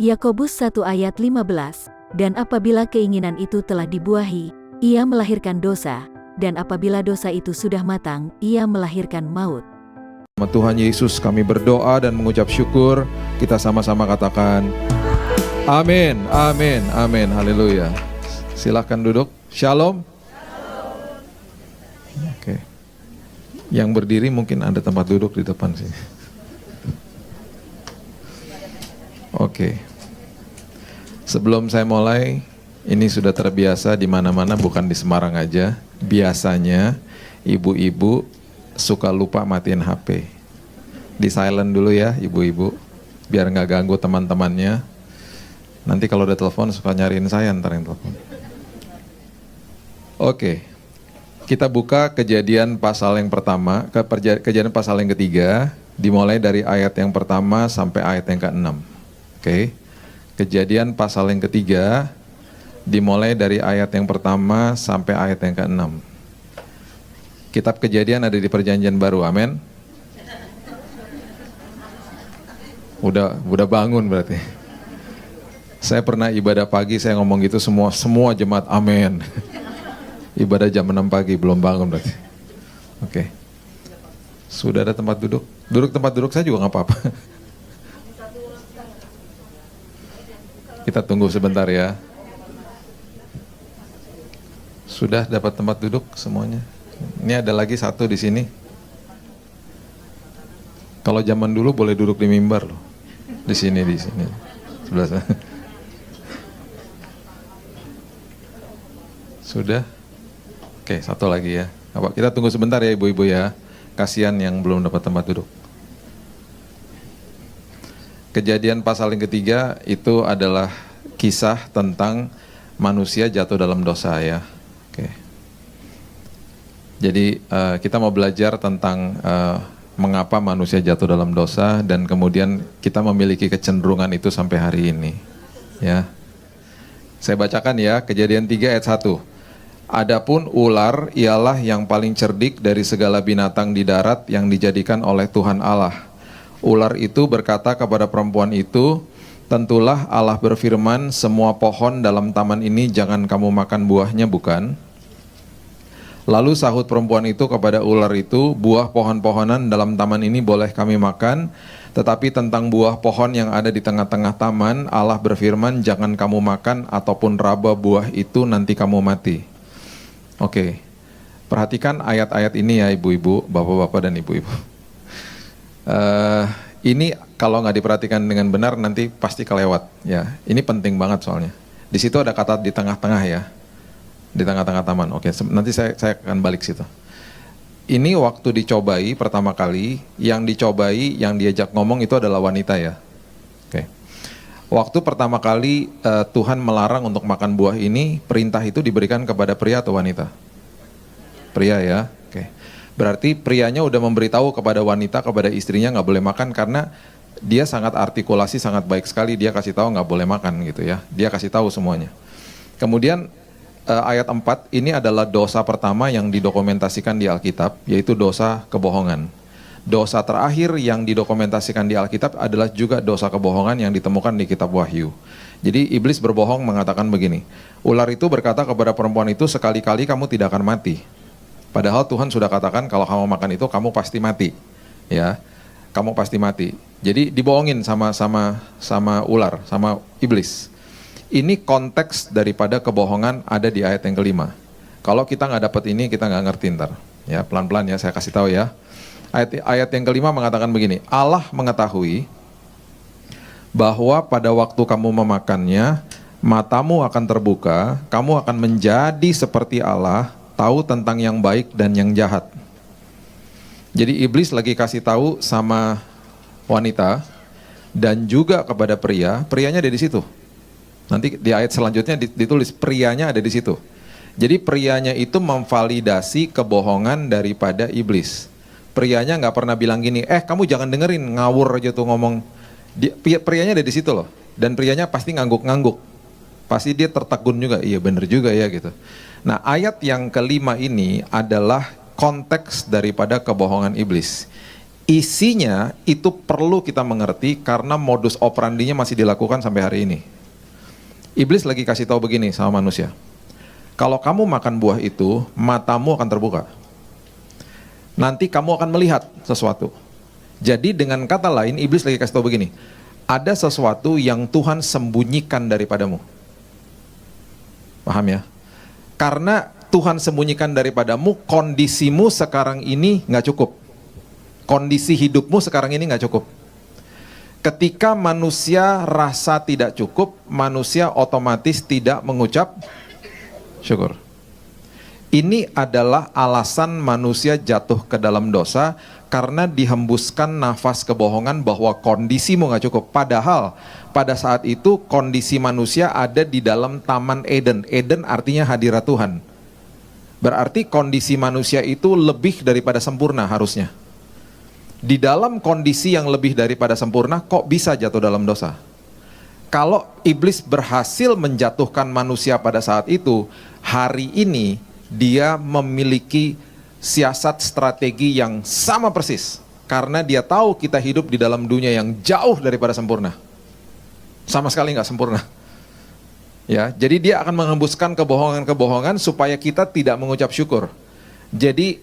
Yakobus 1 ayat 15, dan apabila keinginan itu telah dibuahi, ia melahirkan dosa, dan apabila dosa itu sudah matang, ia melahirkan maut. Nama Tuhan Yesus kami berdoa dan mengucap syukur. Kita sama-sama katakan amin, amin, amin, haleluya. Silakan duduk. Shalom. Oke. Yang berdiri mungkin ada tempat duduk di depan sini. Oke. Sebelum saya mulai, ini sudah terbiasa di mana-mana, bukan di Semarang aja. Biasanya ibu-ibu suka lupa matiin HP. Di silent dulu ya ibu-ibu, biar nggak ganggu teman-temannya. Nanti kalau ada telepon suka nyariin saya ntar yang telepon. Oke, kita buka Kejadian pasal yang pertama, Kejadian pasal yang ketiga, dimulai dari ayat yang pertama sampai ayat yang ke-6. Oke, Kejadian pasal yang ketiga, dimulai dari ayat yang pertama sampai ayat yang ke-6. Kitab Kejadian ada di Perjanjian Baru, amin. Udah bangun berarti. Saya pernah ibadah pagi, saya ngomong gitu, semua jemaat amin. Ibadah jam 6 pagi, belum bangun berarti. Oke. Sudah ada tempat duduk? Tempat duduk saya juga nggak apa-apa. Kita tunggu sebentar ya. Sudah dapat tempat duduk semuanya? Ini ada lagi satu di sini. Kalau zaman dulu boleh duduk di mimbar loh. Di sini. Sebelah sana. Sudah? Oke, satu lagi ya. Kita tunggu sebentar ya ibu-ibu ya. Kasihan yang belum dapat tempat duduk. Kejadian pasal yang ketiga itu adalah kisah tentang manusia jatuh dalam dosa ya. Oke. Jadi kita mau belajar tentang mengapa manusia jatuh dalam dosa dan kemudian kita memiliki kecenderungan itu sampai hari ini. Ya. Saya bacakan ya, Kejadian 3 ayat 1. Adapun ular ialah yang paling cerdik dari segala binatang di darat yang dijadikan oleh Tuhan Allah. Ular itu berkata kepada perempuan itu, tentulah Allah berfirman, semua pohon dalam taman ini jangan kamu makan buahnya, bukan? Lalu sahut perempuan itu kepada ular itu, buah pohon-pohonan dalam taman ini boleh kami makan, tetapi tentang buah pohon yang ada di tengah-tengah taman, Allah berfirman, jangan kamu makan ataupun raba buah itu, nanti kamu mati. Oke, perhatikan ayat-ayat ini ya ibu-ibu, bapak-bapak dan ibu-ibu. Ini kalau nggak diperhatikan dengan benar nanti pasti kelewat ya. Ini penting banget soalnya. Di situ ada kata di tengah-tengah ya, di tengah-tengah taman. Oke, nanti saya akan balik situ. Ini waktu dicobai pertama kali, yang dicobai, yang diajak ngomong itu adalah wanita ya. Oke. Waktu pertama kali Tuhan melarang untuk makan buah ini, perintah itu diberikan kepada pria atau wanita? Pria ya. Oke. Berarti prianya udah memberitahu kepada wanita, kepada istrinya nggak boleh makan karena dia sangat artikulasi sangat baik sekali, dia kasih tahu nggak boleh makan gitu ya. Dia kasih tahu semuanya. Kemudian ayat 4 ini adalah dosa pertama yang didokumentasikan di Alkitab, yaitu dosa kebohongan. Dosa terakhir yang didokumentasikan di Alkitab adalah juga dosa kebohongan yang ditemukan di kitab Wahyu. Jadi iblis berbohong mengatakan begini, ular itu berkata kepada perempuan itu, sekali-kali kamu tidak akan mati. Padahal Tuhan sudah katakan kalau kamu makan itu kamu pasti mati. Ya, kamu pasti mati. Jadi dibohongin sama ular, sama iblis. Ini konteks daripada kebohongan ada di ayat yang kelima. Kalau kita nggak dapat ini, kita nggak ngerti ntar. Ya, pelan-pelan ya, saya kasih tahu ya. Ayat yang kelima mengatakan begini, Allah mengetahui bahwa pada waktu kamu memakannya, matamu akan terbuka, kamu akan menjadi seperti Allah, tahu tentang yang baik dan yang jahat. Jadi iblis lagi kasih tahu sama wanita dan juga kepada pria, prianya ada di situ. Nanti di ayat selanjutnya ditulis prianya ada di situ. Jadi prianya itu memvalidasi kebohongan daripada iblis. Prianya nggak pernah bilang gini, kamu jangan dengerin, ngawur aja tuh ngomong. Prianya ada di situ loh, dan prianya pasti ngangguk-ngangguk. Pasti dia tertegun juga, iya bener juga ya gitu. Nah ayat yang kelima ini adalah konteks daripada kebohongan iblis. Isinya itu perlu kita mengerti karena modus operandinya masih dilakukan sampai hari ini. Iblis lagi kasih tahu begini sama manusia. Kalau kamu makan buah itu, matamu akan terbuka. Nanti kamu akan melihat sesuatu. Jadi dengan kata lain, iblis lagi kasih tahu begini. Ada sesuatu yang Tuhan sembunyikan daripadamu. Paham ya? Karena Tuhan sembunyikan daripadamu, kondisimu sekarang ini nggak cukup. Kondisi hidupmu sekarang ini nggak cukup. Ketika manusia rasa tidak cukup, manusia otomatis tidak mengucap syukur. Ini adalah alasan manusia jatuh ke dalam dosa, karena dihembuskan nafas kebohongan bahwa kondisimu nggak cukup. Padahal pada saat itu kondisi manusia ada di dalam Taman Eden. Eden artinya hadirat Tuhan. Berarti kondisi manusia itu lebih daripada sempurna harusnya. Di dalam kondisi yang lebih daripada sempurna, kok bisa jatuh dalam dosa? Kalau iblis berhasil menjatuhkan manusia pada saat itu, hari ini dia memiliki siasat strategi yang sama persis. Karena dia tahu kita hidup di dalam dunia yang jauh daripada sempurna. Sama sekali nggak sempurna. Ya, jadi dia akan menghembuskan kebohongan-kebohongan supaya kita tidak mengucap syukur. Jadi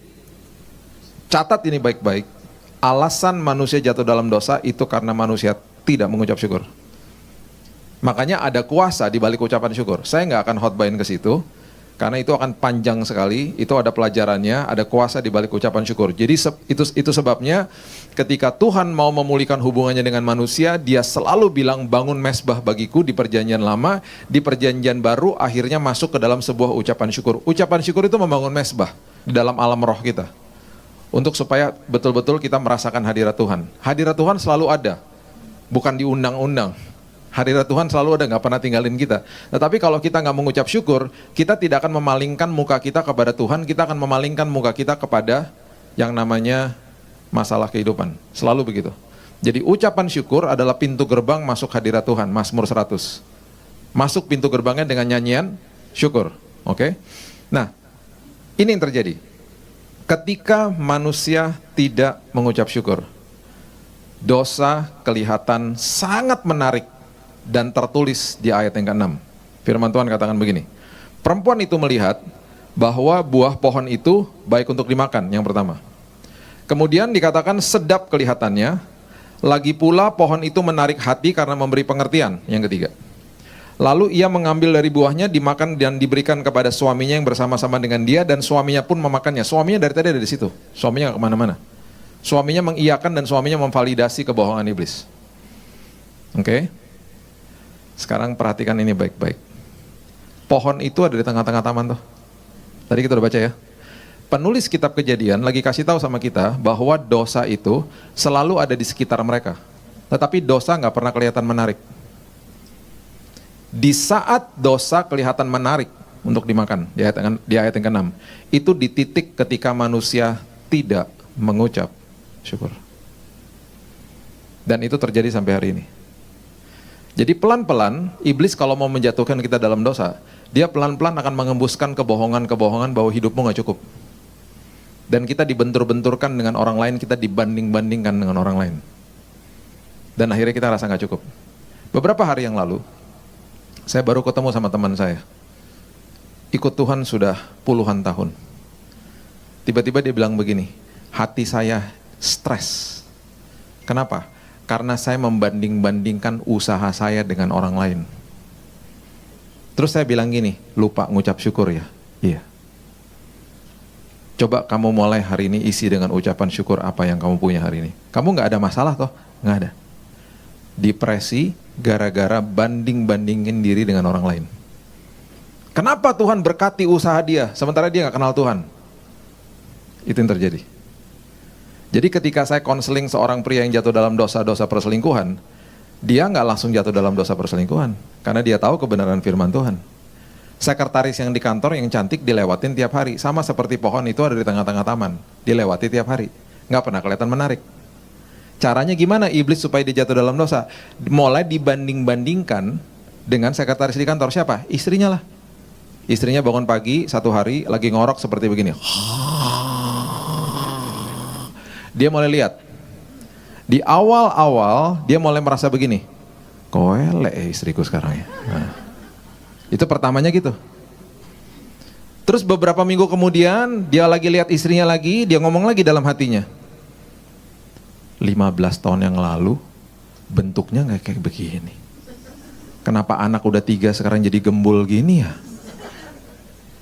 catat ini baik-baik. Alasan manusia jatuh dalam dosa itu karena manusia tidak mengucap syukur. Makanya ada kuasa di balik ucapan syukur. Saya nggak akan hotbahin ke situ, karena itu akan panjang sekali. Itu ada pelajarannya, ada kuasa di balik ucapan syukur. Jadi itu sebabnya ketika Tuhan mau memulihkan hubungannya dengan manusia, dia selalu bilang bangun mezbah bagiku di perjanjian lama, di perjanjian baru akhirnya masuk ke dalam sebuah ucapan syukur. Ucapan syukur itu membangun mezbah di dalam alam roh kita. Untuk supaya betul-betul kita merasakan hadirat Tuhan. Hadirat Tuhan selalu ada, bukan diundang-undang. Hadirat Tuhan selalu ada, nggak pernah tinggalin kita. Tetapi kalau kita nggak mengucap syukur, kita tidak akan memalingkan muka kita kepada Tuhan, kita akan memalingkan muka kita kepada yang namanya masalah kehidupan. Selalu begitu. Jadi ucapan syukur adalah pintu gerbang masuk hadirat Tuhan, Mazmur 100. Masuk pintu gerbangnya dengan nyanyian syukur. Oke? Nah, ini yang terjadi. Ketika manusia tidak mengucap syukur, dosa kelihatan sangat menarik dan tertulis di ayat yang ke-6. Firman Tuhan katakan begini, perempuan itu melihat bahwa buah pohon itu baik untuk dimakan, yang pertama. Kemudian dikatakan sedap kelihatannya, lagi pula pohon itu menarik hati karena memberi pengertian, yang ketiga. Lalu ia mengambil dari buahnya, dimakan dan diberikan kepada suaminya yang bersama-sama dengan dia, dan suaminya pun memakannya. Suaminya dari tadi ada di situ, suaminya nggak kemana-mana. Suaminya mengiyakan dan suaminya memvalidasi kebohongan iblis. Oke? Sekarang perhatikan ini baik-baik. Pohon itu ada di tengah-tengah taman tuh. Tadi kita udah baca ya. Penulis kitab Kejadian lagi kasih tahu sama kita bahwa dosa itu selalu ada di sekitar mereka. Tetapi dosa nggak pernah kelihatan menarik. Di saat dosa kelihatan menarik untuk dimakan, di ayat yang ke-6, itu di titik ketika manusia tidak mengucap syukur. Dan itu terjadi sampai hari ini. Jadi pelan-pelan, iblis kalau mau menjatuhkan kita dalam dosa, dia pelan-pelan akan mengembuskan kebohongan-kebohongan bahwa hidupmu gak cukup. Dan kita dibentur-benturkan dengan orang lain, kita dibanding-bandingkan dengan orang lain. Dan akhirnya kita rasa gak cukup. Beberapa hari yang lalu, saya baru ketemu sama teman saya. Ikut Tuhan sudah puluhan tahun. Tiba-tiba dia bilang begini, hati saya stres. Kenapa? Karena saya membanding-bandingkan usaha saya dengan orang lain. Terus saya bilang gini, lupa ngucap syukur ya? Iya. Coba kamu mulai hari ini isi dengan ucapan syukur apa yang kamu punya hari ini. Kamu nggak ada masalah toh? Nggak ada. Depresi gara-gara banding-bandingin diri dengan orang lain. Kenapa Tuhan berkati usaha dia, sementara dia nggak kenal Tuhan? Itu yang terjadi. Jadi ketika saya konseling seorang pria yang jatuh dalam dosa-dosa perselingkuhan, dia nggak langsung jatuh dalam dosa perselingkuhan, karena dia tahu kebenaran firman Tuhan. Sekretaris yang di kantor yang cantik dilewatin tiap hari, sama seperti pohon itu ada di tengah-tengah taman, dilewati tiap hari, nggak pernah kelihatan menarik. Caranya gimana iblis supaya dia jatuh dalam dosa? Mulai dibanding-bandingkan dengan sekretaris di kantor. Siapa? Istrinya lah. Istrinya bangun pagi satu hari lagi ngorok seperti begini. Dia mulai lihat, Di awal-awal dia mulai merasa begini, koelek istriku sekarang ya. Nah, itu pertamanya gitu. Terus beberapa minggu kemudian dia lagi lihat istrinya lagi, dia ngomong lagi dalam hatinya, 15 tahun yang lalu bentuknya nggak kayak begini. Kenapa anak udah 3 sekarang jadi gembul gini ya?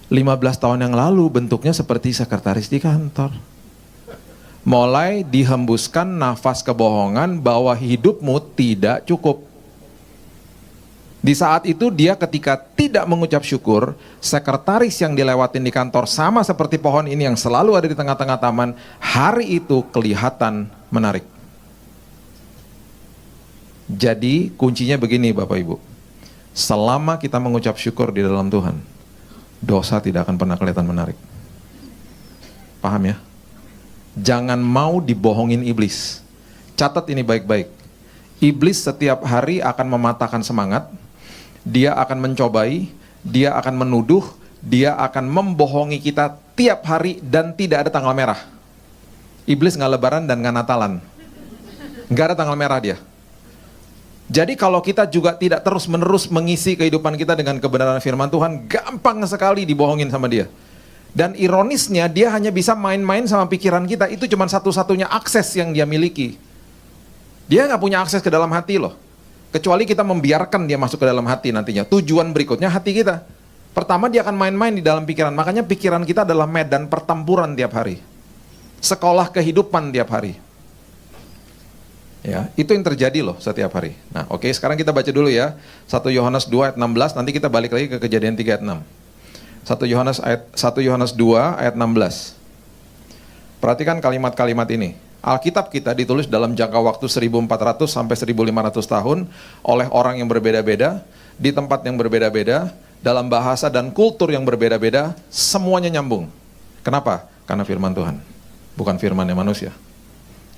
15 tahun yang lalu bentuknya seperti sekretaris di kantor. Mulai dihembuskan nafas kebohongan bahwa hidupmu tidak cukup. Di saat itu dia ketika tidak mengucap syukur, sekretaris yang dilewatin di kantor sama seperti pohon ini yang selalu ada di tengah-tengah taman, hari itu kelihatan menarik. Jadi kuncinya begini Bapak Ibu, selama kita mengucap syukur di dalam Tuhan, dosa tidak akan pernah kelihatan menarik. Paham ya? Jangan mau dibohongin iblis. Catat ini baik-baik. Iblis setiap hari akan mematahkan semangat, dia akan mencobai, dia akan menuduh, dia akan membohongi kita tiap hari dan tidak ada tanggal merah. Iblis nggak lebaran dan nggak natalan. Nggak ada tanggal merah dia. Jadi kalau kita juga tidak terus-menerus mengisi kehidupan kita dengan kebenaran firman Tuhan, gampang sekali dibohongin sama dia. Dan ironisnya dia hanya bisa main-main sama pikiran kita, itu cuma satu-satunya akses yang dia miliki. Dia nggak punya akses ke dalam hati loh. Kecuali kita membiarkan dia masuk ke dalam hati nantinya. Tujuan berikutnya hati kita. Pertama dia akan main-main di dalam pikiran, makanya pikiran kita adalah medan pertempuran tiap hari. Sekolah kehidupan tiap hari. Ya, itu yang terjadi loh setiap hari. Nah, oke, sekarang kita baca dulu ya. 1 Yohanes 2 ayat 16, nanti kita balik lagi ke Kejadian 3 ayat 6. 1 Yohanes 2 ayat 16. Perhatikan kalimat-kalimat ini. Alkitab kita ditulis dalam jangka waktu 1400 sampai 1500 tahun oleh orang yang berbeda-beda, di tempat yang berbeda-beda, dalam bahasa dan kultur yang berbeda-beda, semuanya nyambung. Kenapa? Karena firman Tuhan, bukan firmannya manusia.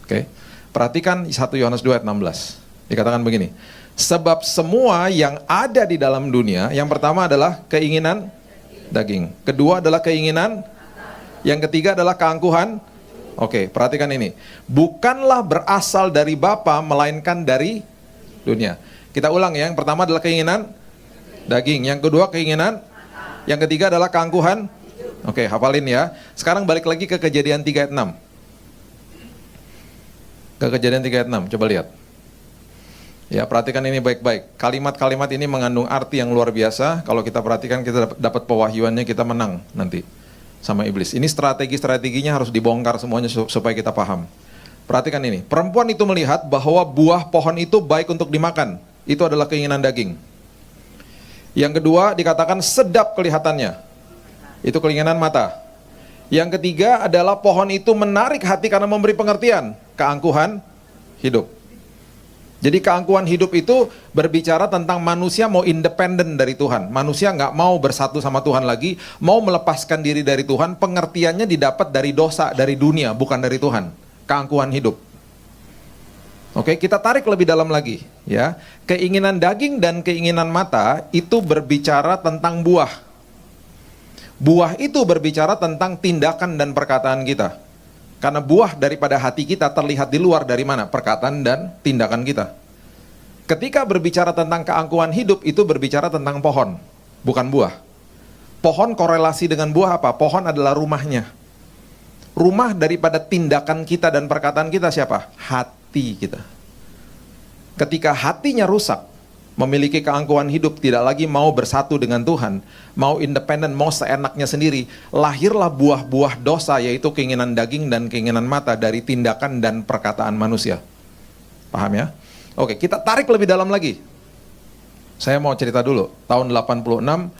Oke. Perhatikan 1 Yohanes 2 ayat 16. Dikatakan begini, sebab semua yang ada di dalam dunia, yang pertama adalah keinginan daging, kedua adalah keinginan, yang ketiga adalah keangkuhan. Oke, perhatikan ini, bukanlah berasal dari Bapa melainkan dari dunia. Kita ulang ya, yang pertama adalah keinginan daging, yang kedua keinginan, yang ketiga adalah keangkuhan. Oke, hafalin ya. Sekarang balik lagi ke Kejadian 3 ayat 6. Ke Kejadian 3 ayat 6, coba lihat. Ya, perhatikan ini baik-baik. Kalimat-kalimat ini mengandung arti yang luar biasa. Kalau kita perhatikan, kita dapat pewahyuannya, kita menang nanti sama iblis. Ini strategi-strateginya harus dibongkar semuanya supaya kita paham. Perhatikan ini. Perempuan itu melihat bahwa buah pohon itu baik untuk dimakan. Itu adalah keinginan daging. Yang kedua dikatakan sedap kelihatannya. Itu keinginan mata. Yang ketiga adalah pohon itu menarik hati karena memberi pengertian. Keangkuhan hidup. Jadi keangkuhan hidup itu berbicara tentang manusia mau independen dari Tuhan. Manusia nggak mau bersatu sama Tuhan lagi, mau melepaskan diri dari Tuhan, pengertiannya didapat dari dosa, dari dunia, bukan dari Tuhan. Keangkuhan hidup. Oke, kita tarik lebih dalam lagi. Ya, keinginan daging dan keinginan mata itu berbicara tentang buah. Buah itu berbicara tentang tindakan dan perkataan kita. Karena buah daripada hati kita terlihat di luar dari mana? Perkataan dan tindakan kita. Ketika berbicara tentang keangkuhan hidup, itu berbicara tentang pohon, bukan buah. Pohon korelasi dengan buah apa? Pohon adalah rumahnya. Rumah daripada tindakan kita dan perkataan kita siapa? Hati kita. Ketika hatinya rusak, memiliki keangkuhan hidup, tidak lagi mau bersatu dengan Tuhan, mau independen, mau seenaknya sendiri, lahirlah buah-buah dosa, yaitu keinginan daging dan keinginan mata dari tindakan dan perkataan manusia. Paham ya? Oke, kita tarik lebih dalam lagi. Saya mau cerita dulu, tahun 86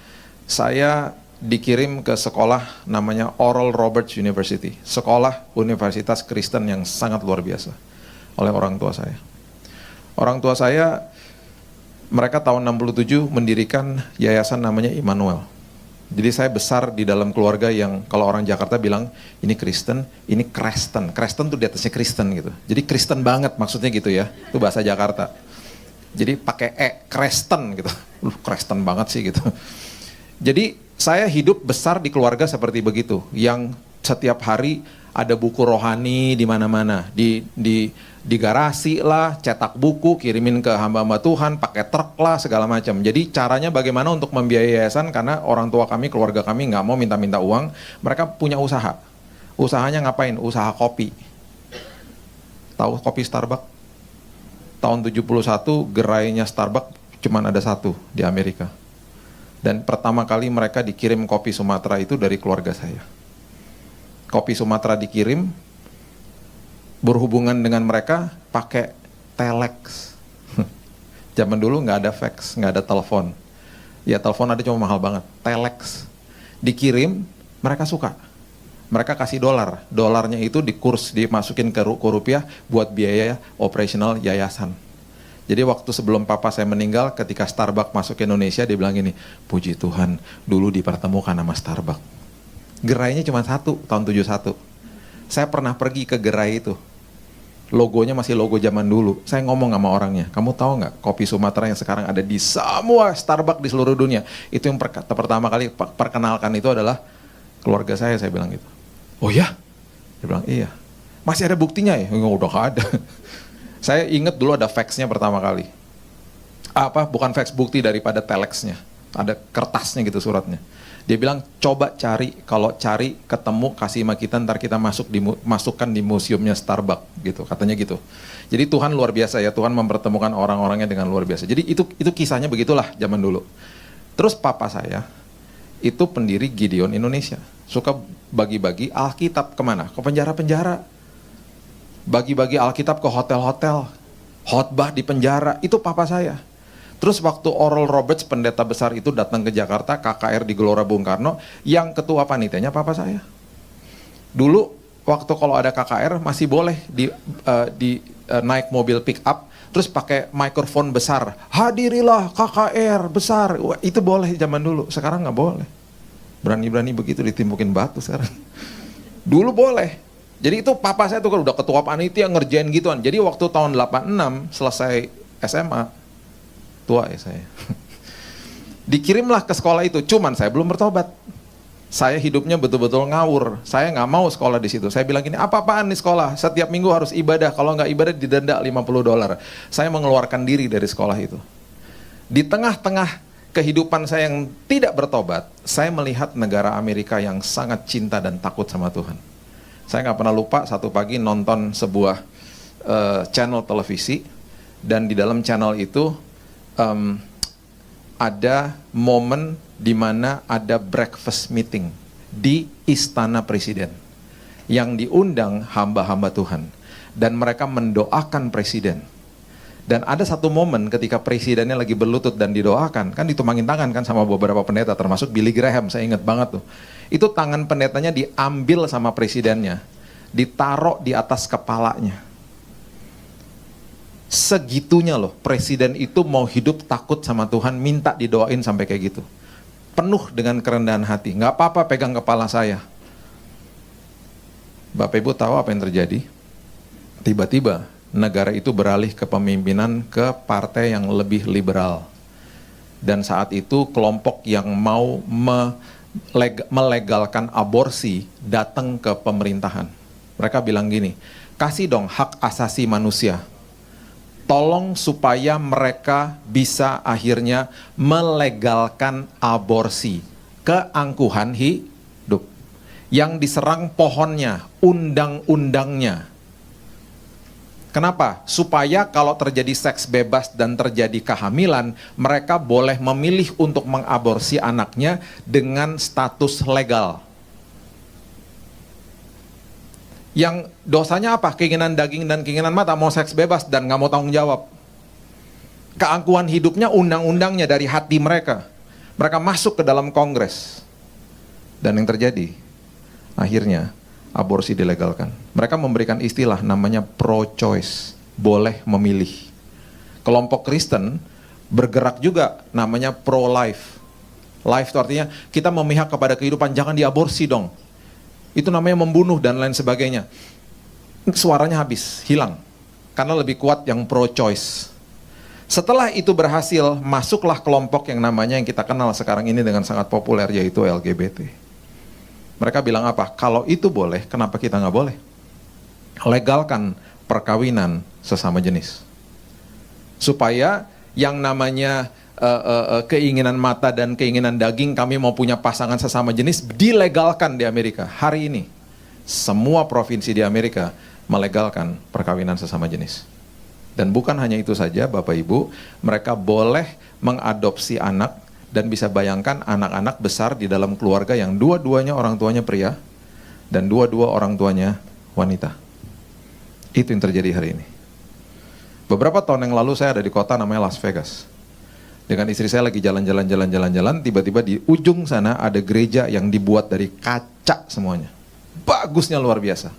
saya dikirim ke sekolah namanya Oral Roberts University, sekolah universitas Kristen yang sangat luar biasa, oleh orang tua saya. Orang tua saya, mereka tahun 67 mendirikan yayasan namanya Immanuel. Jadi saya besar di dalam keluarga yang kalau orang Jakarta bilang ini Kristen, ini Kristen. Kristen tuh di atasnya Kristen gitu. Jadi Kristen banget maksudnya gitu ya. Itu bahasa Jakarta. Jadi pakai Kristen gitu. Kristen banget sih gitu. Jadi saya hidup besar di keluarga seperti begitu, yang setiap hari ada buku rohani di mana-mana, di garasi lah, cetak buku, kirimin ke hamba-hamba Tuhan, pakai truk lah, segala macam. Jadi caranya bagaimana untuk membiayai yayasan, karena orang tua kami, keluarga kami nggak mau minta-minta uang, mereka punya usaha. Usahanya ngapain? Usaha kopi. Tahu kopi Starbucks? Tahun 71 gerainya Starbucks cuman ada satu di Amerika. Dan pertama kali mereka dikirim kopi Sumatera itu dari keluarga saya. Kopi Sumatera dikirim, berhubungan dengan mereka pakai telex. Zaman dulu nggak ada fax, nggak ada telepon. Ya telepon ada cuma mahal banget. Telex dikirim, mereka suka. Mereka kasih dolar. Dolarnya itu dikurs, dimasukin ke rupiah buat biaya operasional yayasan. Jadi waktu sebelum papa saya meninggal, ketika Starbucks masuk ke Indonesia, dia bilang gini, puji Tuhan, dulu dipertemukan sama Starbucks. Gerainya cuma satu, tahun 71. Saya pernah pergi ke gerai itu. Logonya masih logo zaman dulu. Saya ngomong sama orangnya, kamu tahu nggak kopi Sumatera yang sekarang ada di semua Starbucks di seluruh dunia, itu yang pertama kali perkenalkan itu adalah keluarga saya bilang gitu. Oh ya? Dia bilang iya. Masih ada buktinya ya? Udah nggak ada. Saya ingat dulu ada faxnya pertama kali. Bukan fax, bukti daripada telexnya. Ada kertasnya gitu suratnya. Dia bilang, coba cari, kalau cari ketemu kasih sama kita, ntar kita masukkan di museumnya Starbucks gitu, katanya gitu. Jadi Tuhan luar biasa ya, Tuhan mempertemukan orang-orangnya dengan luar biasa. Jadi itu kisahnya begitulah zaman dulu. Terus papa saya itu pendiri Gideon Indonesia, suka bagi-bagi Alkitab kemana? Ke penjara-penjara, bagi-bagi Alkitab ke hotel-hotel, khotbah di penjara, itu papa saya. Terus waktu Oral Roberts, pendeta besar itu datang ke Jakarta, KKR di Gelora Bung Karno, yang ketua panitianya papa saya. Dulu waktu kalau ada KKR masih boleh naik mobil pick up, terus pakai mikrofon besar, hadirilah KKR besar. Wah, itu boleh zaman dulu, sekarang nggak boleh. Berani-berani begitu ditimbukin batu sekarang. Dulu boleh. Jadi itu papa saya tuh kan udah ketua panitia ngerjain gituan. Jadi waktu tahun 86 selesai SMA, tua ya saya. Dikirimlah ke sekolah itu, cuman saya belum bertobat. Saya hidupnya betul-betul ngawur. Saya nggak mau sekolah di situ. Saya bilang gini, apa-apaan nih sekolah? Setiap minggu harus ibadah. Kalau nggak ibadah didenda $50. Saya mengeluarkan diri dari sekolah itu. Di tengah-tengah kehidupan saya yang tidak bertobat, saya melihat negara Amerika yang sangat cinta dan takut sama Tuhan. Saya nggak pernah lupa satu pagi nonton sebuah channel televisi, dan di dalam channel itu ada momen di mana ada breakfast meeting di Istana Presiden yang diundang hamba-hamba Tuhan, dan mereka mendoakan presiden. Dan ada satu momen ketika presidennya lagi berlutut dan didoakan, kan ditumangin tangan kan sama beberapa pendeta, termasuk Billy Graham, saya ingat banget tuh. Itu tangan pendetanya diambil sama presidennya, ditaruh di atas kepalanya. Segitunya loh, presiden itu mau hidup takut sama Tuhan, minta didoain sampai kayak gitu. Penuh dengan kerendahan hati, nggak apa-apa pegang kepala saya. Bapak Ibu tahu apa yang terjadi? Tiba-tiba negara itu beralih kepemimpinan ke partai yang lebih liberal. Dan saat itu kelompok yang mau melegalkan aborsi datang ke pemerintahan. Mereka bilang gini, kasih dong hak asasi manusia. Tolong supaya mereka bisa akhirnya melegalkan aborsi, keangkuhan hidup. Yang diserang pohonnya, undang-undangnya. Kenapa? Supaya kalau terjadi seks bebas dan terjadi kehamilan, mereka boleh memilih untuk mengaborsi anaknya dengan status legal. Yang dosanya apa? Keinginan daging dan keinginan mata, mau seks bebas dan nggak mau tanggung jawab. Keangkuhan hidupnya, undang-undangnya dari hati mereka. Mereka masuk ke dalam Kongres. Dan yang terjadi, akhirnya aborsi dilegalkan. Mereka memberikan istilah namanya pro-choice, boleh memilih. Kelompok Kristen bergerak juga namanya pro-life. Life itu artinya kita memihak kepada kehidupan, jangan diaborsi dong. Itu namanya membunuh dan lain sebagainya. Suaranya habis, hilang. Karena lebih kuat yang pro-choice. Setelah itu berhasil, masuklah kelompok yang namanya yang kita kenal sekarang ini dengan sangat populer, yaitu LGBT. Mereka bilang apa? Kalau itu boleh, kenapa kita nggak boleh? Legalkan perkawinan sesama jenis. Supaya yang namanya keinginan mata dan keinginan daging, kami mau punya pasangan sesama jenis, dilegalkan di Amerika. Hari ini, semua provinsi di Amerika melegalkan perkawinan sesama jenis. Dan bukan hanya itu saja, Bapak Ibu, mereka boleh mengadopsi anak. Dan bisa bayangkan anak-anak besar di dalam keluarga yang dua-duanya orang tuanya pria dan dua-dua orang tuanya wanita. Itu yang terjadi hari ini. Beberapa tahun yang lalu saya ada di kota namanya Las Vegas. Dengan istri saya lagi jalan-jalan, tiba-tiba di ujung sana ada gereja yang dibuat dari kaca semuanya. Bagusnya luar biasa.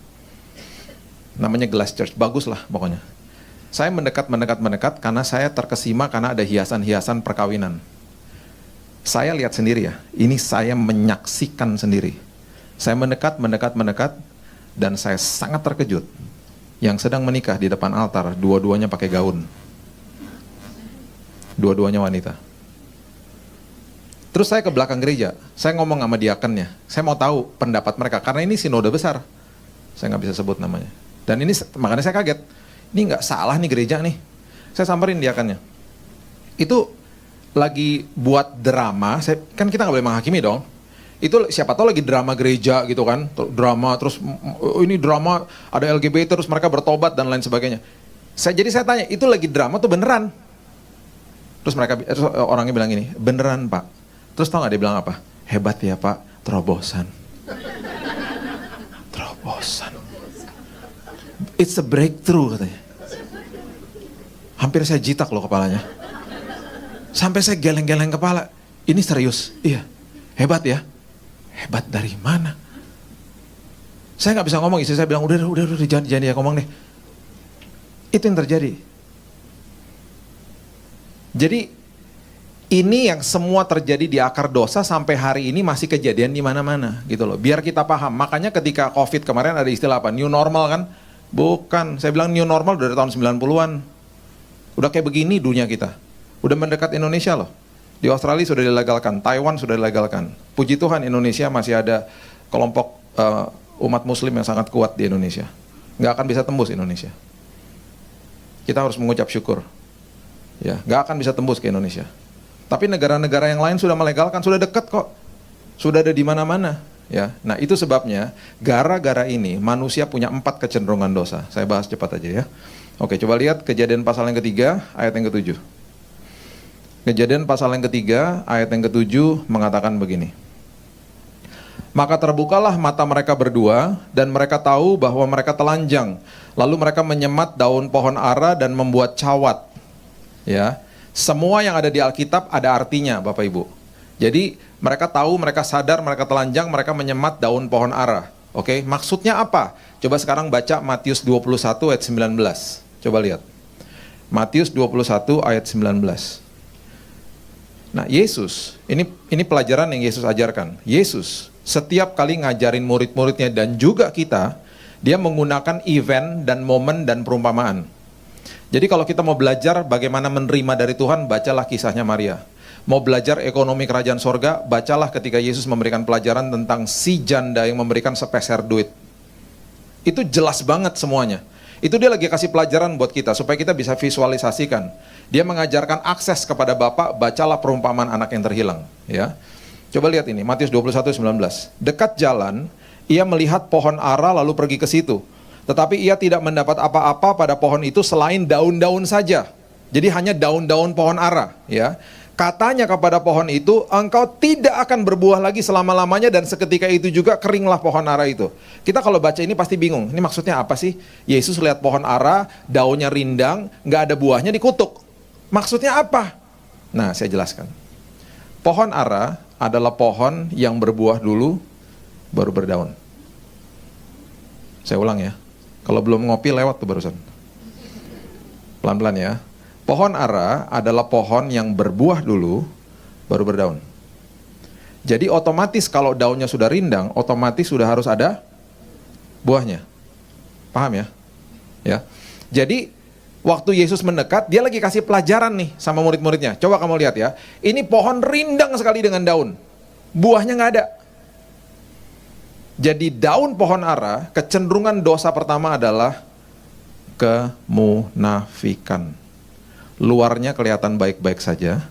Namanya Glass Church, bagus lah pokoknya. Saya mendekat karena saya terkesima karena ada hiasan-hiasan perkawinan. Saya lihat sendiri ya, ini saya menyaksikan sendiri. Saya mendekat, dan saya sangat terkejut. Yang sedang menikah di depan altar, dua-duanya pakai gaun. Dua-duanya wanita. Terus saya ke belakang gereja, saya ngomong sama diakennya. Saya mau tahu pendapat mereka, karena ini sinode besar. Saya nggak bisa sebut namanya. Dan ini, makanya saya kaget. Ini nggak salah nih gereja nih. Saya samperin diakennya. Itu lagi buat drama, kan kita nggak boleh menghakimi dong. Itu siapa tahu lagi drama gereja gitu kan, drama terus ini drama ada LGBT terus mereka bertobat dan lain sebagainya. Jadi saya tanya, itu lagi drama tuh beneran? Terus orangnya bilang ini, beneran Pak. Terus tahu nggak dia bilang apa? Hebat ya Pak, terobosan. Terobosan. It's a breakthrough katanya. Hampir saya jitak loh kepalanya. Sampai saya geleng-geleng kepala. Ini serius? Iya. Hebat ya? Hebat dari mana? Saya nggak bisa ngomong, istri saya bilang, udah jangan ya ngomong deh. Itu yang terjadi. Jadi ini yang semua terjadi di akar dosa sampai hari ini masih kejadian di mana-mana gitu loh. Biar kita paham. Makanya ketika COVID kemarin ada istilah apa? New normal kan? Bukan. Saya bilang new normal dari tahun 90-an. Udah kayak begini dunia kita. Udah mendekat Indonesia loh. Di Australia sudah dilegalkan, Taiwan sudah dilegalkan. Puji Tuhan Indonesia masih ada kelompok umat muslim yang sangat kuat di Indonesia. Nggak akan bisa tembus Indonesia. Kita harus mengucap syukur. Ya, nggak akan bisa tembus ke Indonesia. Tapi negara-negara yang lain sudah melegalkan, sudah dekat kok. Sudah ada di mana-mana. Ya, nah itu sebabnya gara-gara ini manusia punya 4 kecenderungan dosa. Saya bahas cepat aja ya. Oke, coba lihat Kejadian pasal yang ketiga, ayat yang ke-7. Kejadian pasal yang ketiga, ayat yang ke-7 mengatakan begini. Maka terbukalah mata mereka berdua, dan mereka tahu bahwa mereka telanjang. Lalu mereka menyemat daun pohon ara dan membuat cawat. Ya, semua yang ada di Alkitab ada artinya, Bapak Ibu. Jadi mereka tahu, mereka sadar, mereka telanjang, mereka menyemat daun pohon ara. Oke, maksudnya apa? Coba sekarang baca Matius 21 ayat 19. Coba lihat. Matius 21 ayat 19. Nah, Yesus, ini pelajaran yang Yesus ajarkan. Yesus setiap kali ngajarin murid-muridnya dan juga kita, dia menggunakan event dan momen dan perumpamaan. Jadi kalau kita mau belajar bagaimana menerima dari Tuhan, bacalah kisahnya Maria. Mau belajar ekonomi kerajaan sorga, bacalah ketika Yesus memberikan pelajaran tentang si janda yang memberikan sepeser duit. Itu jelas banget semuanya. Itu dia lagi kasih pelajaran buat kita, supaya kita bisa visualisasikan. Dia mengajarkan akses kepada Bapa, bacalah perumpamaan anak yang terhilang. Ya. Coba lihat ini, Matius 21:19. Dekat jalan, ia melihat pohon ara lalu pergi ke situ. Tetapi ia tidak mendapat apa-apa pada pohon itu selain daun-daun saja. Jadi hanya daun-daun pohon ara. Ya. Katanya kepada pohon itu, engkau tidak akan berbuah lagi selama-lamanya dan seketika itu juga keringlah pohon ara itu. Kita kalau baca ini pasti bingung, ini maksudnya apa sih? Yesus lihat pohon ara, daunnya rindang, nggak ada buahnya dikutuk. Maksudnya apa? Nah, saya jelaskan. Pohon ara adalah pohon yang berbuah dulu, baru berdaun. Saya ulang ya, kalau belum ngopi lewat tuh barusan. Pelan-pelan ya. Pohon ara adalah pohon yang berbuah dulu, baru berdaun. Jadi otomatis kalau daunnya sudah rindang, otomatis sudah harus ada buahnya. Paham ya? Ya. Jadi waktu Yesus mendekat, dia lagi kasih pelajaran nih sama murid-muridnya. Coba kamu lihat ya. Ini pohon rindang sekali dengan daun. Buahnya nggak ada. Jadi daun pohon ara, kecenderungan dosa pertama adalah kemunafikan. Luarnya kelihatan baik-baik saja,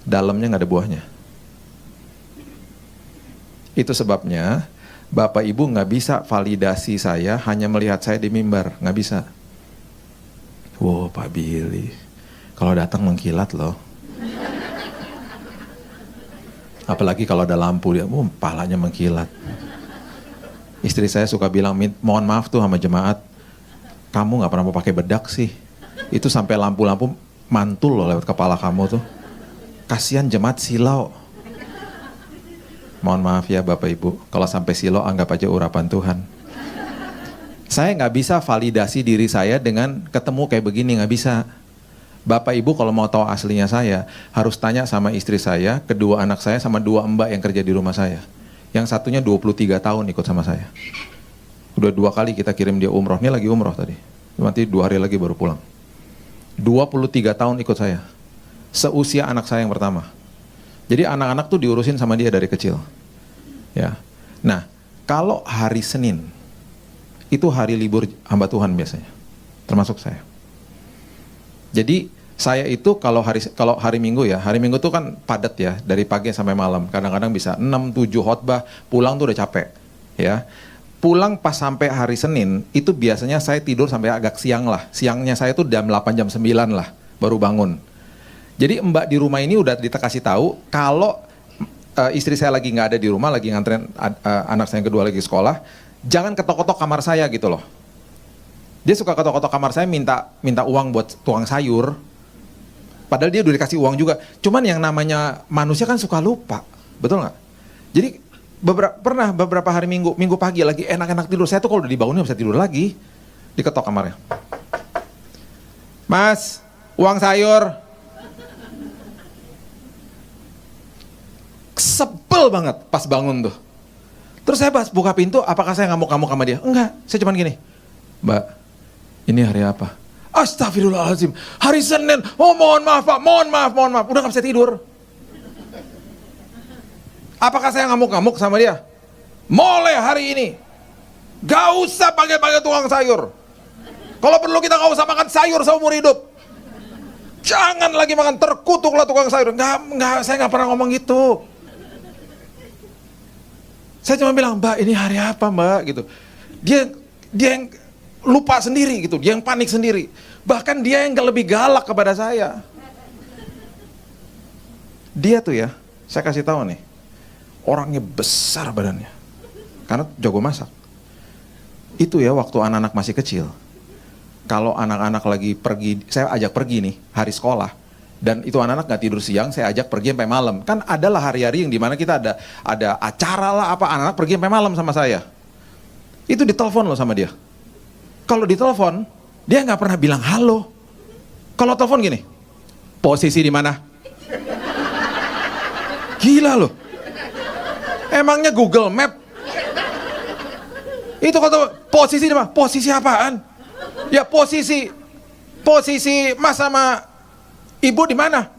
dalamnya nggak ada buahnya. Itu sebabnya Bapak Ibu nggak bisa validasi saya hanya melihat saya di mimbar, nggak bisa. Wow, Pak Billy, kalau datang mengkilat loh. Apalagi kalau ada lampu dia, palanya mengkilat. Istri saya suka bilang, mohon maaf tuh sama jemaat, kamu nggak pernah mau pakai bedak sih. Itu sampai lampu-lampu mantul loh lewat kepala kamu tuh. Kasihan jemaat silau. Mohon maaf ya Bapak Ibu, kalau sampai silau anggap aja urapan Tuhan. Saya nggak bisa validasi diri saya dengan ketemu kayak begini, nggak bisa. Bapak Ibu kalau mau tahu aslinya saya, harus tanya sama istri saya, kedua anak saya, sama dua mbak yang kerja di rumah saya. Yang satunya 23 tahun ikut sama saya. Udah 2 kali kita kirim dia umroh, ini lagi umroh tadi. Nanti 2 hari lagi baru pulang. 23 tahun ikut saya. Seusia anak saya yang pertama. Jadi anak-anak tuh diurusin sama dia dari kecil. Ya. Nah, kalau hari Senin, itu hari libur hamba Tuhan biasanya. Termasuk saya. Jadi saya itu kalau hari Minggu ya, hari Minggu tuh kan padat ya, dari pagi sampai malam. Kadang-kadang bisa 6-7 khotbah, pulang tuh udah capek. Ya. Pulang pas sampai hari Senin, itu biasanya saya tidur sampai agak siang lah. Siangnya saya tuh jam 8, jam 9 lah, baru bangun. Jadi mbak di rumah ini udah kasih tahu kalau istri saya lagi nggak ada di rumah, lagi nganterin anak saya yang kedua lagi sekolah, jangan ketok-ketok kamar saya gitu loh. Dia suka ketok-ketok kamar saya minta uang buat tukang sayur. Padahal dia udah dikasih uang juga. Cuman yang namanya manusia kan suka lupa, betul nggak? Jadi beberapa hari minggu pagi lagi enak-enak tidur, saya tuh kalau udah dibangunin bisa tidur lagi, diketok kamarnya. Mas, uang sayur. Sebel banget pas bangun tuh. Terus saya pas buka pintu, apakah saya ngamuk-ngamuk sama dia? Enggak, saya cuman gini, Mbak, ini hari apa? Astagfirullahaladzim, hari Senin. Oh mohon maaf Pak, mohon maaf. Udah gak bisa tidur. Apakah saya ngamuk-ngamuk sama dia? Mulai hari ini, gak usah pakai tukang sayur. Kalau perlu kita gak usah makan sayur seumur hidup. Jangan lagi makan, terkutuklah tukang sayur. Enggak, saya gak pernah ngomong gitu. Saya cuma bilang, Mbak ini hari apa Mbak gitu. Dia yang lupa sendiri gitu, dia yang panik sendiri. Bahkan dia yang lebih galak kepada saya. Dia tuh ya, saya kasih tahu nih, orangnya besar badannya, karena jago masak. Itu ya waktu anak-anak masih kecil. Kalau anak-anak lagi pergi, saya ajak pergi nih hari sekolah. Dan itu anak-anak nggak tidur siang, saya ajak pergi sampai malam. Kan adalah hari-hari yang dimana kita ada acara lah apa, anak-anak pergi sampai malam sama saya. Itu ditelepon loh sama dia. Kalau ditelepon, dia nggak pernah bilang halo. Kalau telepon gini, posisi di mana? Gila loh. Emangnya Google Map? Itu kalau posisi di mana? Posisi apaan? Ya posisi Mas sama Ibu di mana?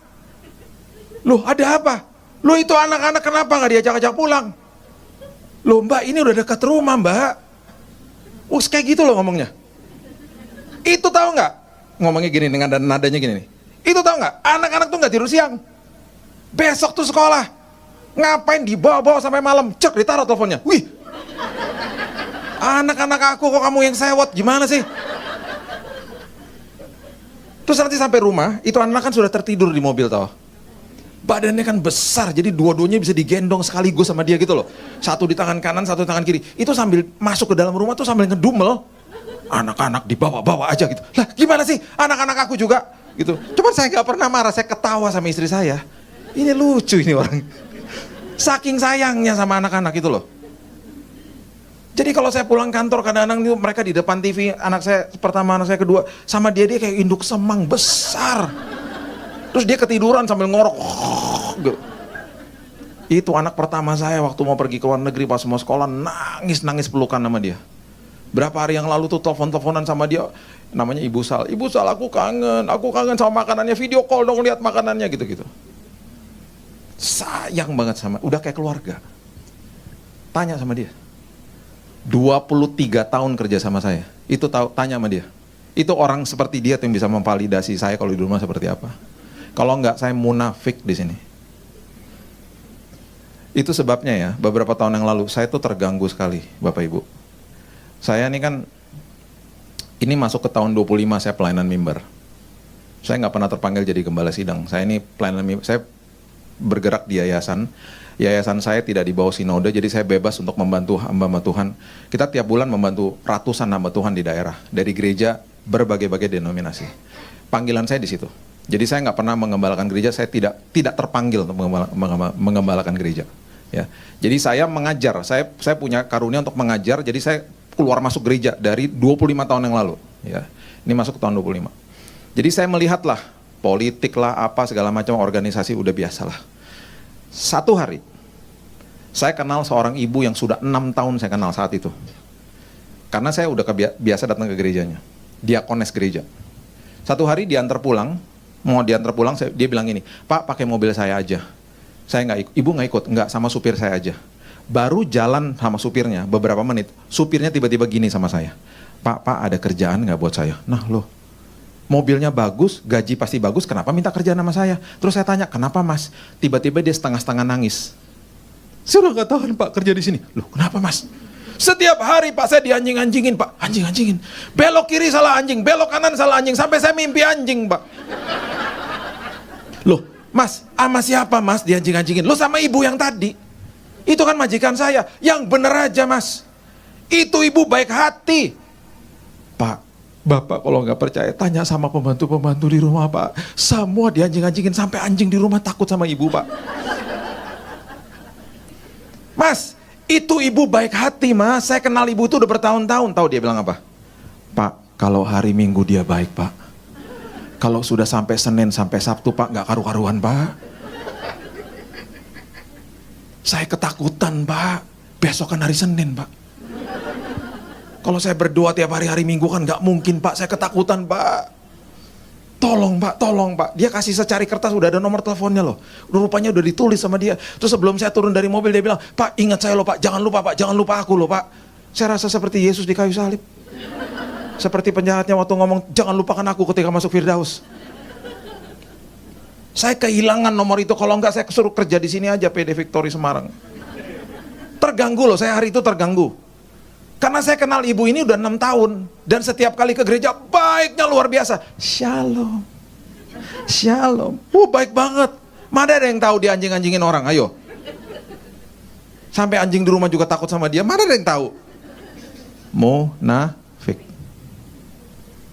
Loh ada apa? Loh itu anak-anak kenapa nggak diajak-ajak pulang? Loh Mbak ini udah dekat rumah Mbak. Kayak gitu loh ngomongnya. Itu tahu nggak? Ngomongnya gini dengan nadanya gini nih. Itu tahu nggak? Anak-anak tuh nggak tidur siang. Besok tuh sekolah. Ngapain dibawa-bawa sampai malam? Cek ditaruh teleponnya. Wih. Anak-anak aku kok kamu yang sewot, gimana sih? Terus nanti sampai rumah, itu anak kan sudah tertidur di mobil tau. Badannya kan besar, jadi dua-duanya bisa digendong sekaligus sama dia gitu loh. Satu di tangan kanan, satu di tangan kiri. Itu sambil masuk ke dalam rumah tuh sambil ngedumel. Anak-anak dibawa-bawa aja gitu. Lah gimana sih, anak-anak aku juga gitu. Cuman saya gak pernah marah, saya ketawa sama istri saya. Ini lucu ini orang. Saking sayangnya sama anak-anak itu loh. Jadi kalau saya pulang kantor kadang-kadang mereka di depan TV, anak saya pertama, anak saya kedua, sama dia kayak induk semang besar. Terus dia ketiduran sambil ngorok. Itu anak pertama saya waktu mau pergi ke luar negeri pas mau sekolah, nangis pelukan sama dia. Berapa hari yang lalu tuh telepon-teleponan sama dia, namanya Ibu Sal. Ibu Sal aku kangen sama makanannya, video call dong lihat makanannya gitu-gitu. Sayang banget sama, udah kayak keluarga. Tanya sama dia. 23 tahun kerja sama saya. Itu tahu, tanya sama dia. Itu orang seperti dia tuh yang bisa memvalidasi saya kalau di rumah seperti apa. Kalau enggak, saya munafik di sini. Itu sebabnya ya, beberapa tahun yang lalu saya tuh terganggu sekali, Bapak Ibu. Saya ini kan, ini masuk ke tahun 25 saya pelayanan mimbar. Saya nggak pernah terpanggil jadi gembala sidang. Saya ini pelayanan mimbar, saya bergerak di yayasan. Yayasan saya tidak di bawah sinode, jadi saya bebas untuk membantu hamba Tuhan. Kita tiap bulan membantu ratusan hamba Tuhan di daerah, dari gereja berbagai-bagai denominasi. Panggilan saya di situ. Jadi saya nggak pernah mengembalakan gereja, saya tidak terpanggil untuk mengembalakan gereja. Ya, jadi saya mengajar, saya punya karunia untuk mengajar, jadi saya keluar masuk gereja dari 25 tahun yang lalu. Ya, ini masuk ke tahun 25. Jadi saya melihatlah politik lah, apa segala macam organisasi udah biasa lah. Satu hari, saya kenal seorang ibu yang sudah 6 tahun saya kenal saat itu. Karena saya udah biasa datang ke gerejanya, diakones gereja. Satu hari diantar pulang, mau diantar pulang, dia bilang gini, Pak pakai mobil saya aja. Saya nggak ikut, ibu nggak ikut, nggak, sama supir saya aja. Baru jalan sama supirnya beberapa menit, supirnya tiba-tiba gini sama saya, Pak ada kerjaan nggak buat saya? Nah loh, mobilnya bagus, gaji pasti bagus, kenapa minta kerjaan sama saya? Terus saya tanya, kenapa mas? Tiba-tiba dia setengah-setengah nangis. Saya udah nggak tahan Pak kerja di sini. Loh kenapa mas? Setiap hari Pak saya dianjing-anjingin Pak, anjing-anjingin. Belok kiri salah anjing, belok kanan salah anjing, sampai saya mimpi anjing Pak. Loh mas, sama siapa mas dianjing-anjingin? Lo sama ibu yang tadi. Itu kan majikan saya. Yang bener aja mas. Itu ibu baik hati. Pak, Bapak kalau nggak percaya tanya sama pembantu-pembantu di rumah Pak. Semua dianjing-anjingin sampai anjing di rumah takut sama ibu Pak. Mas, itu ibu baik hati mas. Saya kenal ibu itu udah bertahun-tahun. Tahu dia bilang apa? Pak, kalau hari Minggu dia baik Pak. Kalau sudah sampai Senin sampai Sabtu Pak nggak karu-karuan Pak. Saya ketakutan Pak. Besok kan hari Senin Pak. Kalau saya berdoa tiap hari Minggu kan nggak mungkin Pak. Saya ketakutan Pak. Tolong Pak. Dia kasih secari kertas udah ada nomor teleponnya loh. Rupanya udah ditulis sama dia. Terus sebelum saya turun dari mobil dia bilang, Pak ingat saya loh Pak. Jangan lupa Pak. Jangan lupa aku loh Pak. Saya rasa seperti Yesus di kayu salib. Seperti penjahatnya waktu ngomong, jangan lupakan aku ketika masuk Firdaus. Saya kehilangan nomor itu, kalau enggak saya suruh kerja di sini aja, PD Victory Semarang. Terganggu loh, saya hari itu terganggu. Karena saya kenal ibu ini udah 6 tahun. Dan setiap kali ke gereja, baiknya luar biasa. Shalom. Baik banget. Mana ada yang tahu dia anjing-anjingin orang, ayo. Sampai anjing di rumah juga takut sama dia, mana ada yang tahu? Munafik.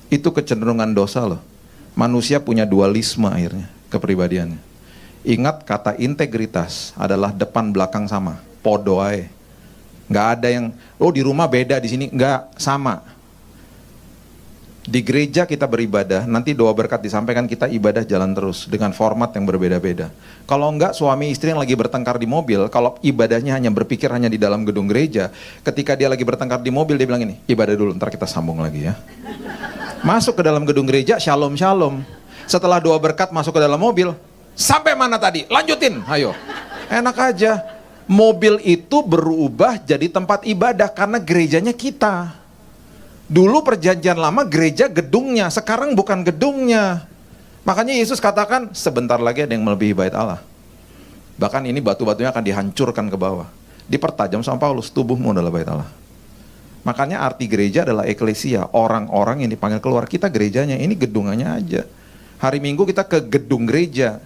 Itu kecenderungan dosa loh. Manusia punya dualisme akhirnya, kepribadiannya. Ingat kata integritas adalah depan belakang sama, podo ae. Nggak ada yang, oh di rumah beda, di sini nggak, sama. Di gereja kita beribadah, nanti doa berkat disampaikan, kita ibadah jalan terus dengan format yang berbeda-beda. Kalau enggak, suami istri yang lagi bertengkar di mobil, kalau ibadahnya hanya berpikir hanya di dalam gedung gereja, ketika dia lagi bertengkar di mobil, dia bilang ini, ibadah dulu, ntar kita sambung lagi ya. Masuk ke dalam gedung gereja, shalom. Setelah doa berkat masuk ke dalam mobil, sampai mana tadi? Lanjutin, ayo. Enak aja. Mobil itu berubah jadi tempat ibadah karena gerejanya kita. Dulu perjanjian lama gereja gedungnya, sekarang bukan gedungnya. Makanya Yesus katakan sebentar lagi ada yang melebihi bait Allah. Bahkan ini batu-batunya akan dihancurkan ke bawah. Dipertajam sama Paulus, tubuhmu adalah bait Allah. Makanya arti gereja adalah eklesia, orang-orang yang dipanggil keluar. Kita gerejanya, ini gedungannya aja. Hari Minggu kita ke gedung gereja.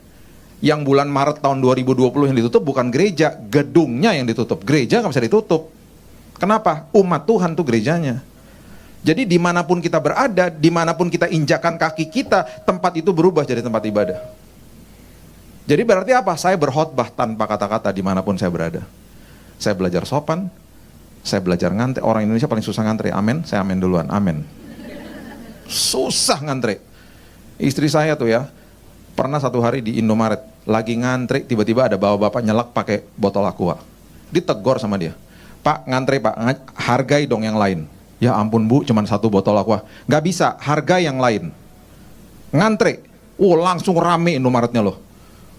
Yang bulan Maret tahun 2020 yang ditutup bukan gereja, gedungnya yang ditutup. Gereja nggak bisa ditutup. Kenapa? Umat Tuhan tuh gerejanya. Jadi dimanapun kita berada, dimanapun kita injakan kaki kita, tempat itu berubah jadi tempat ibadah. Jadi berarti apa? Saya berkhotbah tanpa kata-kata dimanapun saya berada. Saya belajar sopan, saya belajar ngantri. Orang Indonesia paling susah ngantri. Amin, saya amin duluan. Amin. Susah ngantri. Istri saya tuh ya, pernah satu hari di Indomaret, lagi ngantri, tiba-tiba ada bapak-bapak nyelak pakai botol aqua. Ditegor sama dia. Pak, ngantri Pak, hargai dong yang lain. Ya ampun Bu, cuman satu botol aqua. Gak bisa, harga yang lain. Ngantri, langsung rame Indomaretnya loh.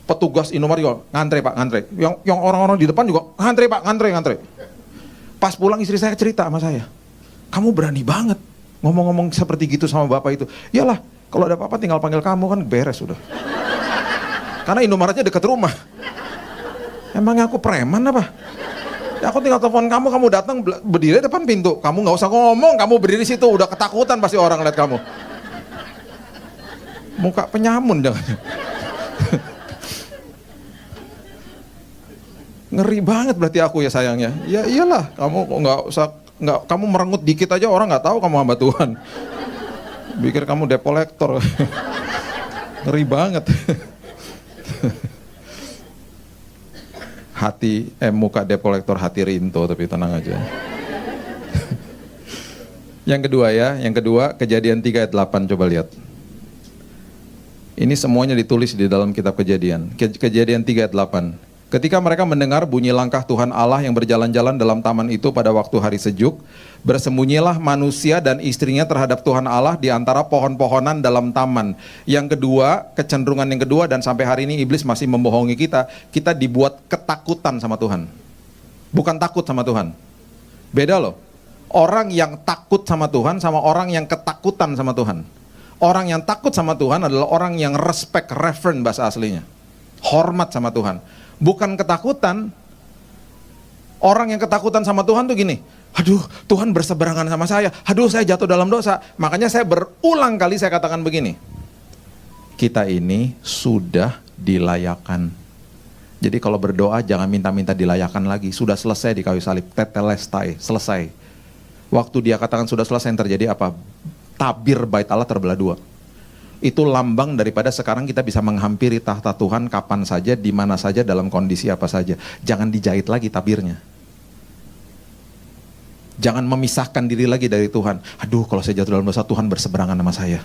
Petugas Indomaret juga, ngantri Pak, ngantri. Yang orang-orang di depan juga, ngantri Pak, ngantri. Pas pulang istri saya cerita sama saya, kamu berani banget ngomong-ngomong seperti gitu sama bapak itu. Iyalah, kalau ada apa-apa tinggal panggil kamu kan beres sudah. Karena Indomaretnya dekat rumah. Emangnya aku preman apa? Ya aku tinggal telepon kamu, kamu datang berdiri depan pintu. Kamu nggak usah ngomong, kamu berdiri situ, udah ketakutan pasti orang lihat kamu. Muka penyamun jangan. Ngeri banget berarti aku ya sayangnya. Ya iyalah, kamu nggak usah, kamu merengut dikit aja orang nggak tahu kamu hamba Tuhan. Pikir kamu debt collector. Ngeri banget. Muka debt collector, hati rinto, tapi tenang aja. Yang kedua Kejadian 3 ayat 8, coba lihat. Ini semuanya ditulis di dalam kitab Kejadian. Kejadian 3 ayat 8. Ketika mereka mendengar bunyi langkah Tuhan Allah yang berjalan-jalan dalam taman itu pada waktu hari sejuk, bersembunyilah manusia dan istrinya terhadap Tuhan Allah di antara pohon-pohonan dalam taman. Yang kedua, kecenderungan yang kedua, dan sampai hari ini iblis masih membohongi kita dibuat ketakutan sama Tuhan. Bukan takut sama Tuhan. Beda loh. Orang yang takut sama Tuhan sama orang yang ketakutan sama Tuhan. Orang yang takut sama Tuhan adalah orang yang respect, reverent bahasa aslinya. Hormat sama Tuhan. Bukan ketakutan. Orang yang ketakutan sama Tuhan tuh gini, aduh Tuhan berseberangan sama saya, aduh saya jatuh dalam dosa. Makanya saya berulang kali saya katakan begini, kita ini sudah dilayakan. Jadi kalau berdoa jangan minta-minta dilayakan lagi, sudah selesai di kayu salib, tetelestai, selesai. Waktu dia katakan sudah selesai, yang terjadi apa? Tabir bait Allah terbelah dua. Itu lambang daripada sekarang kita bisa menghampiri tahta Tuhan kapan saja, di mana saja, dalam kondisi apa saja. Jangan dijahit lagi tabirnya. Jangan memisahkan diri lagi dari Tuhan. Aduh kalau saya jatuh dalam dosa, Tuhan berseberangan sama saya.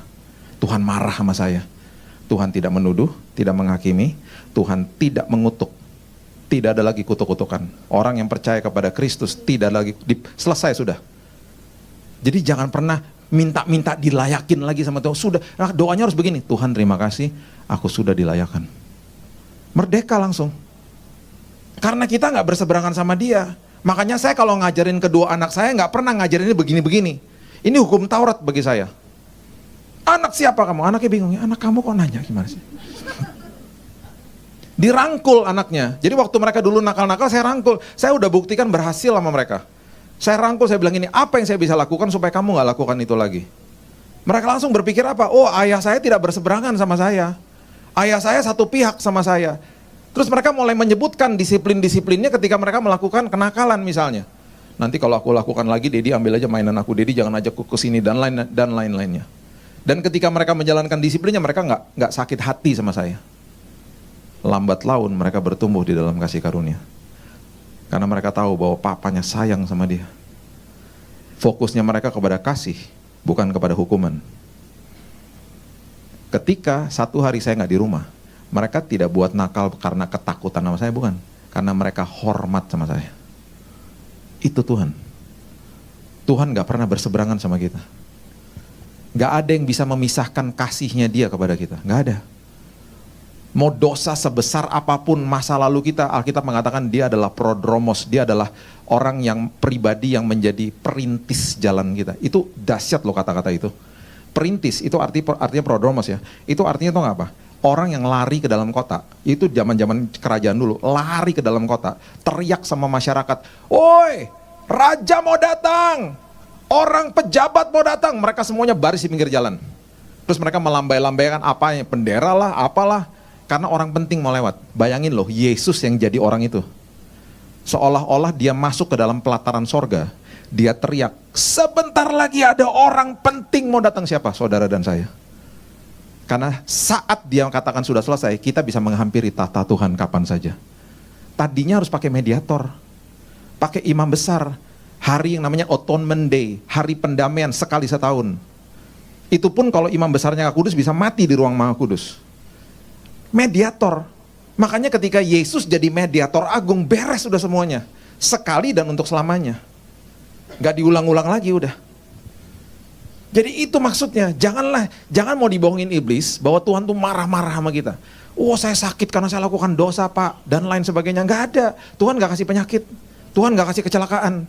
Tuhan marah sama saya. Tuhan tidak menuduh, tidak menghakimi. Tuhan tidak mengutuk. Tidak ada lagi kutuk-kutukan. Orang yang percaya kepada Kristus tidak lagi, selesai sudah. Jadi jangan pernah minta-minta dilayakin lagi sama Tuhan. Sudah, nah doanya harus begini, Tuhan terima kasih, aku sudah dilayakan. Merdeka langsung. Karena kita nggak berseberangan sama dia. Makanya saya kalau ngajarin kedua anak saya nggak pernah ngajarin ini begini-begini. Ini hukum Taurat bagi saya. Anak siapa kamu? Anaknya bingung, anak kamu kok nanya gimana sih? Dirangkul anaknya. Jadi waktu mereka dulu nakal-nakal saya rangkul. Saya udah buktikan berhasil sama mereka. Saya rangkul, saya bilang ini, apa yang saya bisa lakukan supaya kamu gak lakukan itu lagi? Mereka langsung berpikir apa? Oh ayah saya tidak berseberangan sama saya. Ayah saya satu pihak sama saya. Terus mereka mulai menyebutkan disiplin-disiplinnya ketika mereka melakukan kenakalan misalnya. Nanti kalau aku lakukan lagi, Dedi ambil aja mainan aku, Dedi jangan ajak aku ke sini dan lain-lainnya. Dan ketika mereka menjalankan disiplinnya, mereka nggak sakit hati sama saya. Lambat laun mereka bertumbuh di dalam kasih karunia. Karena mereka tahu bahwa papanya sayang sama dia. Fokusnya mereka kepada kasih, bukan kepada hukuman. Ketika satu hari saya nggak di rumah, mereka tidak buat nakal karena ketakutan sama saya, bukan. Karena mereka hormat sama saya. Itu Tuhan. Tuhan nggak pernah berseberangan sama kita. Nggak ada yang bisa memisahkan kasihnya dia kepada kita. Nggak ada. Mau dosa sebesar apapun masa lalu kita, Alkitab mengatakan dia adalah prodromos, dia adalah orang yang pribadi yang menjadi perintis jalan kita. Itu dahsyat loh kata-kata itu. Perintis, itu artinya prodromos ya. Itu artinya tuh apa? Orang yang lari ke dalam kota, itu zaman-zaman kerajaan dulu, lari ke dalam kota, teriak sama masyarakat, "Woi, raja mau datang, orang pejabat mau datang." Mereka semuanya baris di pinggir jalan. Terus mereka melambai-lambaikan apa, bendera lah, apalah. Karena orang penting mau lewat. Bayangin loh, Yesus yang jadi orang itu. Seolah-olah dia masuk ke dalam pelataran sorga. Dia teriak, sebentar lagi ada orang penting mau datang. Siapa? Saudara dan saya. Karena saat dia katakan sudah selesai, kita bisa menghampiri tahta Tuhan kapan saja. Tadinya harus pakai mediator, pakai imam besar, hari yang namanya Atonement Day, hari pendamaian sekali setahun. Itu pun kalau imam besarnya nggak kudus bisa mati di ruang maha kudus. Mediator. Makanya ketika Yesus jadi mediator agung, beres sudah semuanya. Sekali dan untuk selamanya. Gak diulang-ulang lagi udah. Jadi itu maksudnya, jangan mau dibohongin iblis bahwa Tuhan tuh marah-marah sama kita. Oh saya sakit karena saya lakukan dosa pak, dan lain sebagainya. Gak ada, Tuhan gak kasih penyakit, Tuhan gak kasih kecelakaan.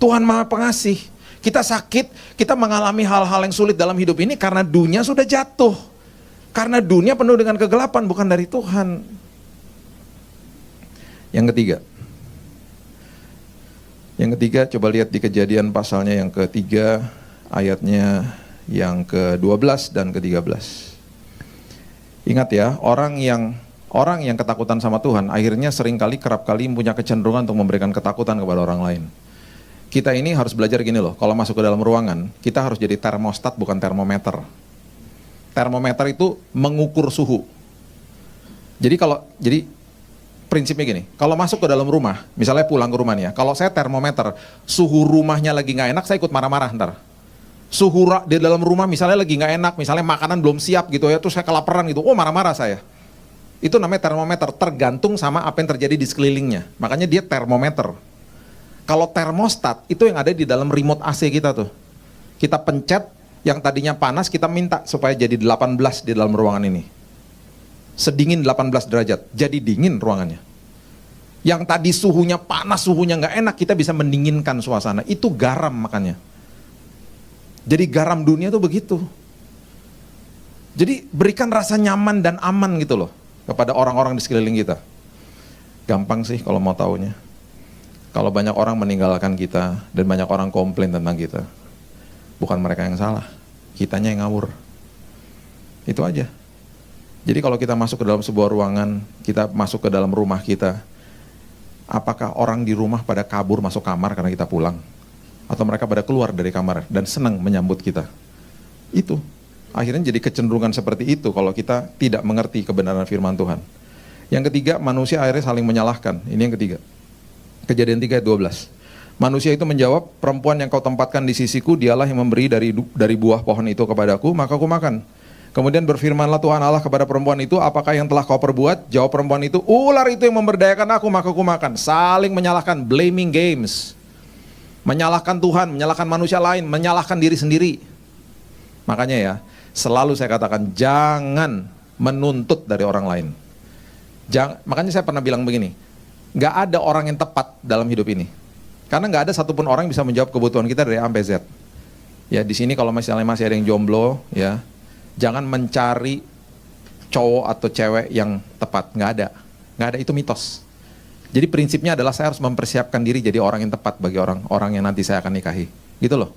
Tuhan Maha Pengasih. Kita sakit, kita mengalami hal-hal yang sulit dalam hidup ini karena dunia sudah jatuh. Karena dunia penuh dengan kegelapan, bukan dari Tuhan. Yang ketiga, coba lihat di Kejadian pasalnya yang ketiga, ayatnya yang ke-12 dan ke-13. Ingat ya, orang yang ketakutan sama Tuhan, akhirnya kerap kali punya kecenderungan untuk memberikan ketakutan kepada orang lain. Kita ini harus belajar gini loh, kalau masuk ke dalam ruangan, kita harus jadi termostat bukan termometer. Termometer itu mengukur suhu. Jadi prinsipnya gini, kalau masuk ke dalam rumah, misalnya pulang ke rumah nih ya, kalau saya termometer, suhu rumahnya lagi nggak enak, saya ikut marah-marah ntar. Suhu di dalam rumah misalnya lagi nggak enak, misalnya makanan belum siap gitu ya, terus saya kelaparan gitu, marah-marah saya. Itu namanya termometer, tergantung sama apa yang terjadi di sekelilingnya. Makanya dia termometer. Kalau termostat, itu yang ada di dalam remote AC kita tuh. Kita pencet, yang tadinya panas, kita minta supaya jadi 18 di dalam ruangan ini. Sedingin 18 derajat, jadi dingin ruangannya. Yang tadi suhunya panas, suhunya nggak enak, kita bisa mendinginkan suasana. Itu garam makanya. Jadi garam dunia tuh begitu. Jadi berikan rasa nyaman dan aman gitu loh kepada orang-orang di sekeliling kita. Gampang sih kalau mau taunya. Kalau banyak orang meninggalkan kita dan banyak orang komplain tentang kita, bukan mereka yang salah, kitanya yang ngawur. Itu aja. Jadi kalau kita masuk ke dalam sebuah ruangan, kita masuk ke dalam rumah kita, apakah orang di rumah pada kabur masuk kamar karena kita pulang? Atau mereka pada keluar dari kamar dan senang menyambut kita? Itu. Akhirnya jadi kecenderungan seperti itu kalau kita tidak mengerti kebenaran firman Tuhan. Yang ketiga, manusia akhirnya saling menyalahkan. Ini yang ketiga. Kejadian 3 ayat 12. Manusia itu menjawab, perempuan yang kau tempatkan di sisiku, dialah yang memberi dari buah pohon itu kepadaku, maka aku makan. Kemudian berfirmanlah Tuhan Allah kepada perempuan itu, apakah yang telah kau perbuat? Jawab perempuan itu, ular itu yang memberdayakan aku, maka aku makan. Saling menyalahkan, blaming games. Menyalahkan Tuhan, menyalahkan manusia lain, menyalahkan diri sendiri. Makanya ya, selalu saya katakan, jangan menuntut dari orang lain. Makanya saya pernah bilang begini, nggak ada orang yang tepat dalam hidup ini. Karena nggak ada satupun orang yang bisa menjawab kebutuhan kita dari A sampai Z. Ya di sini kalau misalnya masih ada yang jomblo, ya jangan mencari cowok atau cewek yang tepat. Nggak ada, itu mitos. Jadi prinsipnya adalah saya harus mempersiapkan diri jadi orang yang tepat bagi orang yang nanti saya akan nikahi. Gitu loh.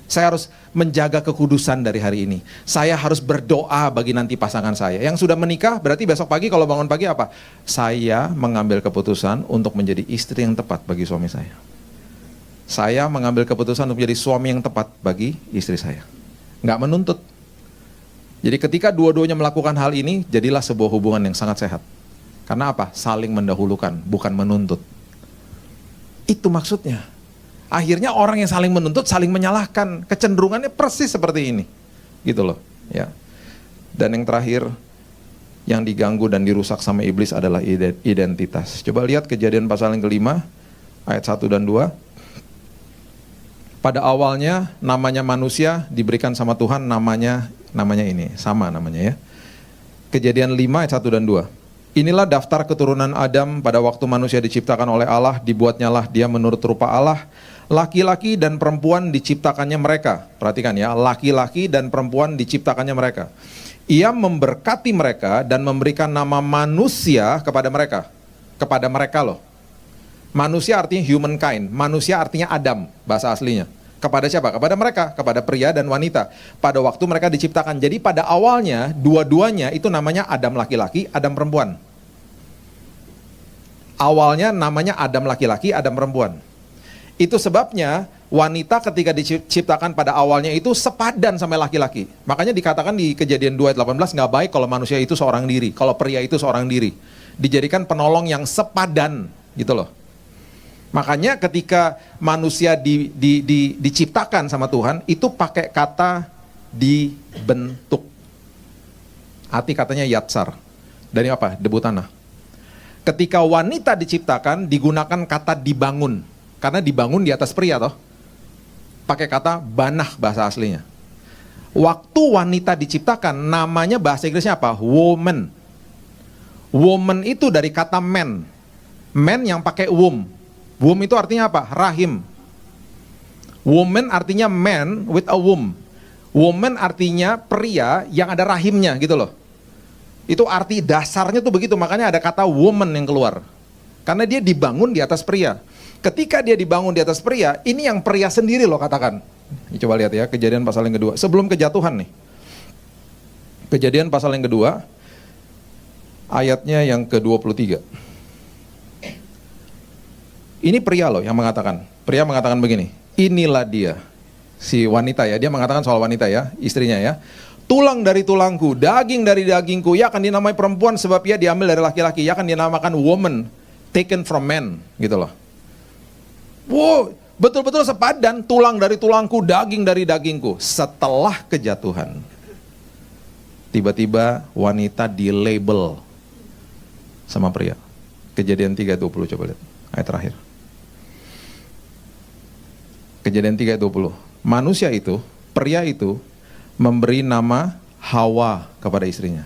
Saya harus menjaga kekudusan dari hari ini. Saya harus berdoa bagi nanti pasangan saya. Yang sudah menikah berarti besok pagi kalau bangun pagi apa? Saya mengambil keputusan untuk menjadi istri yang tepat bagi suami saya. Saya mengambil keputusan untuk menjadi suami yang tepat bagi istri saya. Nggak menuntut. Jadi ketika dua-duanya melakukan hal ini, jadilah sebuah hubungan yang sangat sehat. Karena apa? Saling mendahulukan, bukan menuntut. Itu maksudnya. Akhirnya orang yang saling menuntut, saling menyalahkan. Kecenderungannya persis seperti ini. Gitu loh. Ya. Dan yang terakhir, yang diganggu dan dirusak sama iblis adalah identitas. Coba lihat Kejadian pasal yang kelima, ayat 1 dan 2. Pada awalnya namanya manusia diberikan sama Tuhan namanya ini, sama namanya ya. Kejadian 5 ayat 1 dan 2. Inilah daftar keturunan Adam pada waktu manusia diciptakan oleh Allah, dibuatnyalah dia menurut rupa Allah. Laki-laki dan perempuan diciptakannya mereka. Perhatikan ya, laki-laki dan perempuan diciptakannya mereka. Ia memberkati mereka dan memberikan nama manusia kepada mereka. Kepada mereka loh. Manusia artinya humankind, manusia artinya Adam, bahasa aslinya. Kepada siapa? Kepada mereka, kepada pria dan wanita. Pada waktu mereka diciptakan. Jadi pada awalnya, dua-duanya itu namanya Adam laki-laki, Adam perempuan. Awalnya namanya Adam laki-laki, Adam perempuan. Itu sebabnya wanita ketika diciptakan pada awalnya itu sepadan sama laki-laki. Makanya dikatakan di Kejadian 2 ayat 18, nggak baik kalau manusia itu seorang diri, kalau pria itu seorang diri. Dijadikan penolong yang sepadan, gitu loh. Makanya ketika manusia diciptakan sama Tuhan, itu pakai kata dibentuk. Arti katanya yatsar. Dari apa? Debu tanah. Ketika wanita diciptakan, digunakan kata dibangun. Karena dibangun di atas pria toh. Pakai kata banah bahasa aslinya. Waktu wanita diciptakan, namanya bahasa Inggrisnya apa? Woman. Woman itu dari kata man. Man yang pakai womb. Womb itu artinya apa? Rahim. Woman artinya man with a womb. Woman artinya pria yang ada rahimnya gitu loh. Itu arti dasarnya tuh begitu, makanya ada kata woman yang keluar. Karena dia dibangun di atas pria. Ketika dia dibangun di atas pria, ini yang pria sendiri loh katakan. Ini coba lihat ya, Kejadian pasal yang kedua. Sebelum kejatuhan nih. Kejadian pasal yang kedua, ayatnya yang ke-23. Ini pria loh yang mengatakan. Pria mengatakan begini, inilah dia. Si wanita ya, dia mengatakan soal wanita ya, istrinya ya. Tulang dari tulangku, daging dari dagingku, ia akan dinamai perempuan sebab ia diambil dari laki-laki, ia akan dinamakan woman, taken from man, gitu loh. Wow, betul-betul sepadan, tulang dari tulangku, daging dari dagingku. Setelah kejatuhan, tiba-tiba wanita dilabel sama pria. Kejadian 3:20 coba lihat, ayat terakhir. Kejadian 3:20. Manusia itu, pria itu, memberi nama Hawa kepada istrinya.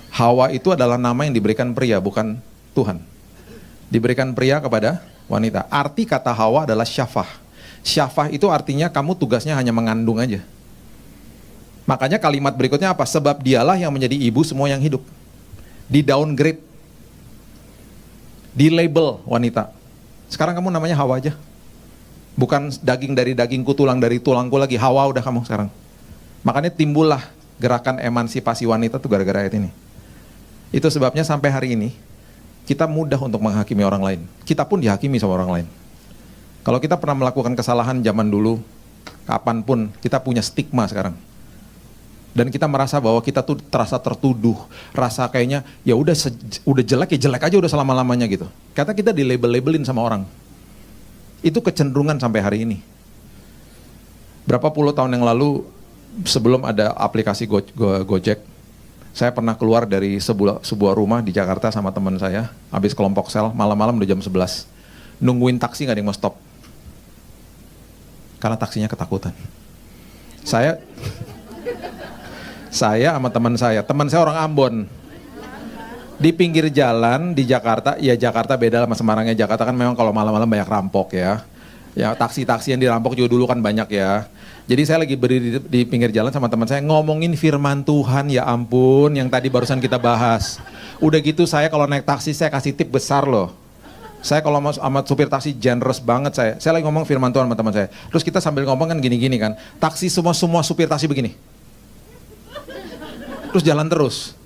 Hawa itu adalah nama yang diberikan pria, bukan Tuhan. Diberikan pria kepada wanita. Arti kata Hawa adalah syafah. Syafah itu artinya kamu tugasnya hanya mengandung aja. Makanya kalimat berikutnya apa? Sebab dialah yang menjadi ibu semua yang hidup. Di downgrade. Di label wanita. Sekarang kamu namanya Hawa aja. Bukan daging dari dagingku, tulang dari tulangku lagi. Hawa udah kamu sekarang. Makanya timbullah gerakan emansipasi wanita tuh gara-gara ayat ini. Itu sebabnya sampai hari ini kita mudah untuk menghakimi orang lain. Kita pun dihakimi sama orang lain. Kalau kita pernah melakukan kesalahan zaman dulu, kapanpun, kita punya stigma sekarang. Dan kita merasa bahwa kita tuh terasa tertuduh, rasa kayaknya ya udah jelek ya jelek aja udah selama-lamanya gitu. Kata kita dilabel-labelin sama orang. Itu kecenderungan sampai hari ini. Berapa puluh tahun yang lalu, sebelum ada aplikasi Gojek, saya pernah keluar dari sebuah rumah di Jakarta sama teman saya, habis kelompok sel, malam-malam udah jam 11. Nungguin taksi gak ada yang mau stop. Karena taksinya ketakutan. Saya sama teman saya orang Ambon. Di pinggir jalan di Jakarta, ya Jakarta beda sama Semarangnya. Jakarta kan memang kalau malam-malam banyak rampok ya. Ya taksi-taksi yang dirampok juga dulu kan banyak ya. Jadi saya lagi berdiri di pinggir jalan sama teman saya ngomongin firman Tuhan, ya ampun, yang tadi barusan kita bahas. Udah gitu saya kalau naik taksi saya kasih tip besar loh. Saya kalau sama supir taksi generous banget saya. Saya lagi ngomong firman Tuhan sama teman saya. Terus kita sambil ngomong kan gini-gini kan. Taksi semua supir taksi begini. Terus jalan terus.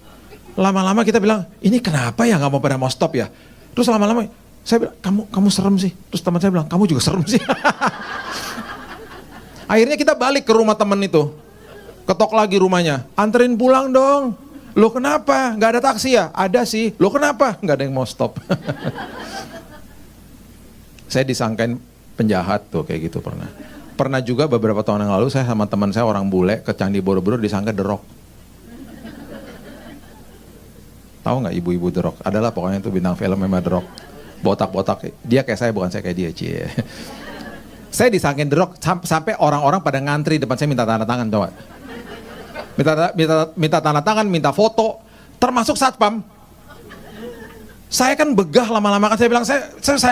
Lama-lama kita bilang, ini kenapa ya nggak mau pada mau stop ya? Terus lama-lama saya bilang, kamu serem sih. Terus teman saya bilang, kamu juga serem sih. Akhirnya kita balik ke rumah teman itu. Ketok lagi rumahnya, anterin pulang dong. Loh kenapa? Nggak ada taksi ya? Ada sih. Loh kenapa? Nggak ada yang mau stop. Saya disangkain penjahat tuh kayak gitu pernah. Pernah juga beberapa tahun yang lalu saya sama teman saya orang bule ke Candi Borobudur disangka The Rock. Tahu nggak ibu-ibu The Rock? Adalah pokoknya itu bintang film memang The Rock. Botak-botak. Dia kayak saya, bukan saya kayak dia. Cie. Saya disangkain The Rock sampai orang-orang pada ngantri depan saya minta tanda tangan, coba. Minta tanda tangan, minta foto, termasuk satpam. Saya kan begah lama-lama kan saya bilang saya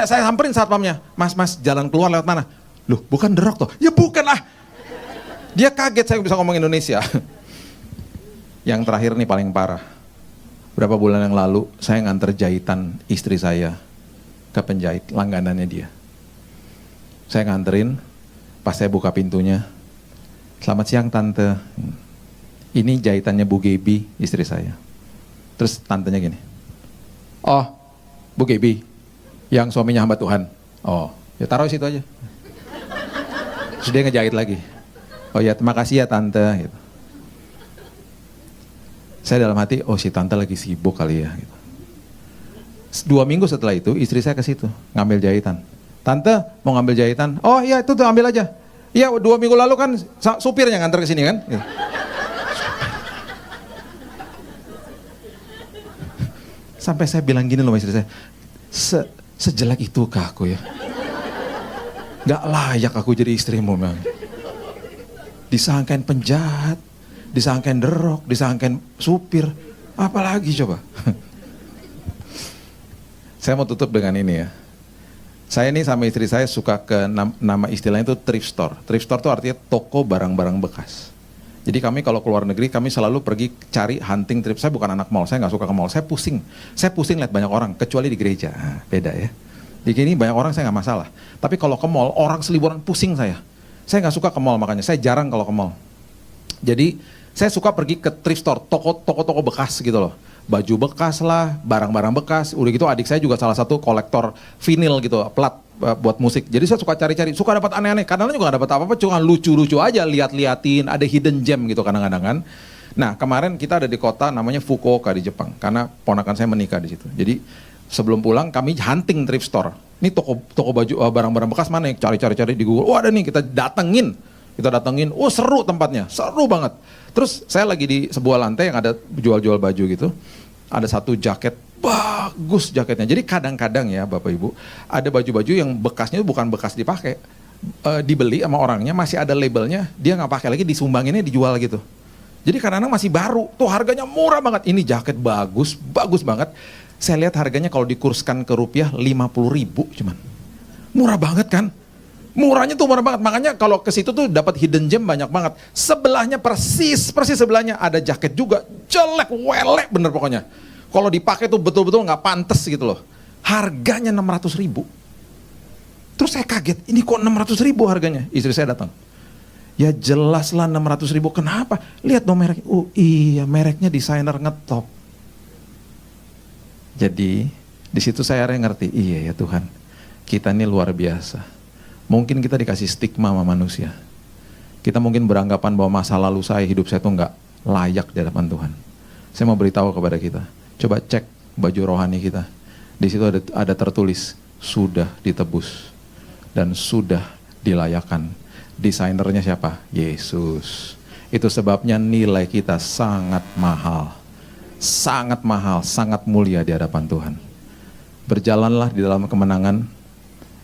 samperin satpamnya. Mas jalan keluar lewat mana? Loh, bukan The Rock toh? Ya bukan lah. Dia kaget saya bisa ngomong Indonesia. Yang terakhir nih paling parah. Berapa bulan yang lalu saya nganter jahitan istri saya ke penjahit langganannya dia. Saya nganterin, pas saya buka pintunya, selamat siang tante, ini jahitannya Bu Gebi, istri saya. Terus tantenya gini, oh Bu Gebi, yang suaminya hamba Tuhan. Oh, ya taruh situ aja. Terus dia ngejahit lagi. Oh ya terima kasih ya tante. Gitu. Saya dalam hati, oh si tante lagi sibuk kali ya. Gitu. 2 minggu setelah itu istri saya ke situ ngambil jahitan. Tante mau ngambil jahitan? Oh iya itu tuh ambil aja. Iya 2 minggu lalu kan supirnya nganter ke sini kan. Gitu. Sampai saya bilang gini loh sama istri saya, sejelek itukah aku ya? Gak layak aku jadi istrimu memang. Disangkain penjahat, disangkain The Rock, disangkain supir, apalagi coba. Saya mau tutup dengan ini ya. Saya ini sama istri saya suka ke nama istilahnya itu thrift store. Thrift store itu artinya toko barang-barang bekas. Jadi kami kalau keluar negeri, kami selalu pergi cari hunting trip. Saya bukan anak mall, saya nggak suka ke mall. Saya pusing lihat banyak orang, kecuali di gereja. Nah, beda ya. Di sini banyak orang saya nggak masalah. Tapi kalau ke mall, orang seliburan pusing saya. Saya nggak suka ke mall, makanya saya jarang kalau ke mall. Jadi saya suka pergi ke thrift store, toko-toko bekas gitu loh. Baju bekas lah, barang-barang bekas. Udah gitu adik saya juga salah satu kolektor vinil gitu, plat buat musik. Jadi saya suka cari-cari, suka dapat aneh-aneh. Kadang-kadang juga gak dapat apa-apa, cuma lucu-lucu aja, lihat-liatin, ada hidden gem gitu kadang-kadang kan. Nah kemarin kita ada di kota namanya Fukuoka di Jepang, karena ponakan saya menikah di situ. Jadi sebelum pulang kami hunting thrift store. Ini toko baju, barang-barang bekas mana yang cari-cari di Google. Oh ada nih, kita datengin. Oh seru tempatnya, seru banget. Terus saya lagi di sebuah lantai yang ada jual-jual baju gitu. Ada satu jaket, bagus jaketnya. Jadi kadang-kadang ya Bapak Ibu, ada baju-baju yang bekasnya bukan bekas dipakai. Dibeli sama orangnya, masih ada labelnya, dia nggak pakai lagi, disumbanginnya dijual gitu. Jadi kadang-kadang masih baru, tuh harganya murah banget. Ini jaket bagus banget. Saya lihat harganya kalau dikurskan ke rupiah 50.000 cuman. Murah banget kan? Murahnya tuh murah banget, makanya kalau ke situ tuh dapat hidden gem banyak banget. Sebelahnya persis sebelahnya ada jaket juga, jelek, welek bener pokoknya. Kalau dipakai tuh betul-betul nggak pantas gitu loh. Harganya 600.000. Terus saya kaget, ini kok 600.000 harganya? Istri saya datang. Ya jelaslah 600.000, kenapa? Lihat dong mereknya. Oh iya, mereknya desainer ngetop. Jadi di situ saya ngerti, iya ya Tuhan, kita ini luar biasa. Mungkin kita dikasih stigma sama manusia. Kita mungkin beranggapan bahwa masa lalu saya, hidup saya itu nggak layak di hadapan Tuhan. Saya mau beritahu kepada kita, coba cek baju rohani kita. Di situ ada tertulis, sudah ditebus dan sudah dilayakkan. Desainernya siapa? Yesus. Itu sebabnya nilai kita sangat mahal, sangat mulia di hadapan Tuhan. Berjalanlah di dalam kemenangan.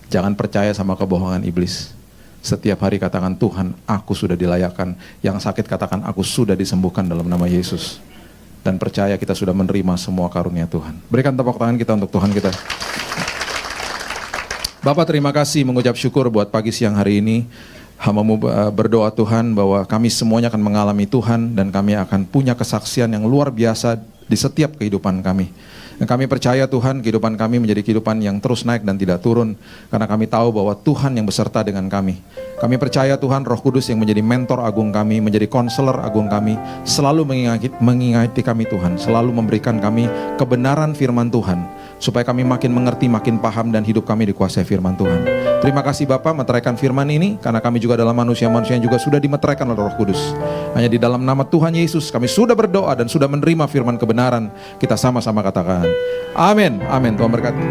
Jangan percaya sama kebohongan iblis. Setiap hari katakan, Tuhan, aku sudah dilayakkan. Yang sakit katakan, aku sudah disembuhkan dalam nama Yesus. Dan percaya kita sudah menerima semua karunia Tuhan. Berikan tepuk tangan kita untuk Tuhan kita. Bapak terima kasih, mengucap syukur buat pagi siang hari ini. Hamba-Mu berdoa Tuhan bahwa kami semuanya akan mengalami Tuhan. Dan kami akan punya kesaksian yang luar biasa di setiap kehidupan kami. Dan kami percaya Tuhan, kehidupan kami menjadi kehidupan yang terus naik dan tidak turun. Karena kami tahu bahwa Tuhan yang beserta dengan kami. Kami percaya Tuhan, Roh Kudus yang menjadi mentor agung kami, menjadi konselor agung kami, selalu mengingati kami Tuhan, selalu memberikan kami kebenaran firman Tuhan, supaya kami makin mengerti, makin paham, dan hidup kami dikuasai firman Tuhan. Terima kasih Bapa meteraikan firman ini, karena kami juga adalah manusia-manusia yang juga sudah dimeteraikan oleh Roh Kudus. Hanya di dalam nama Tuhan Yesus kami sudah berdoa dan sudah menerima firman kebenaran. Kita sama-sama katakan, amin, amin. Tuhan berkati.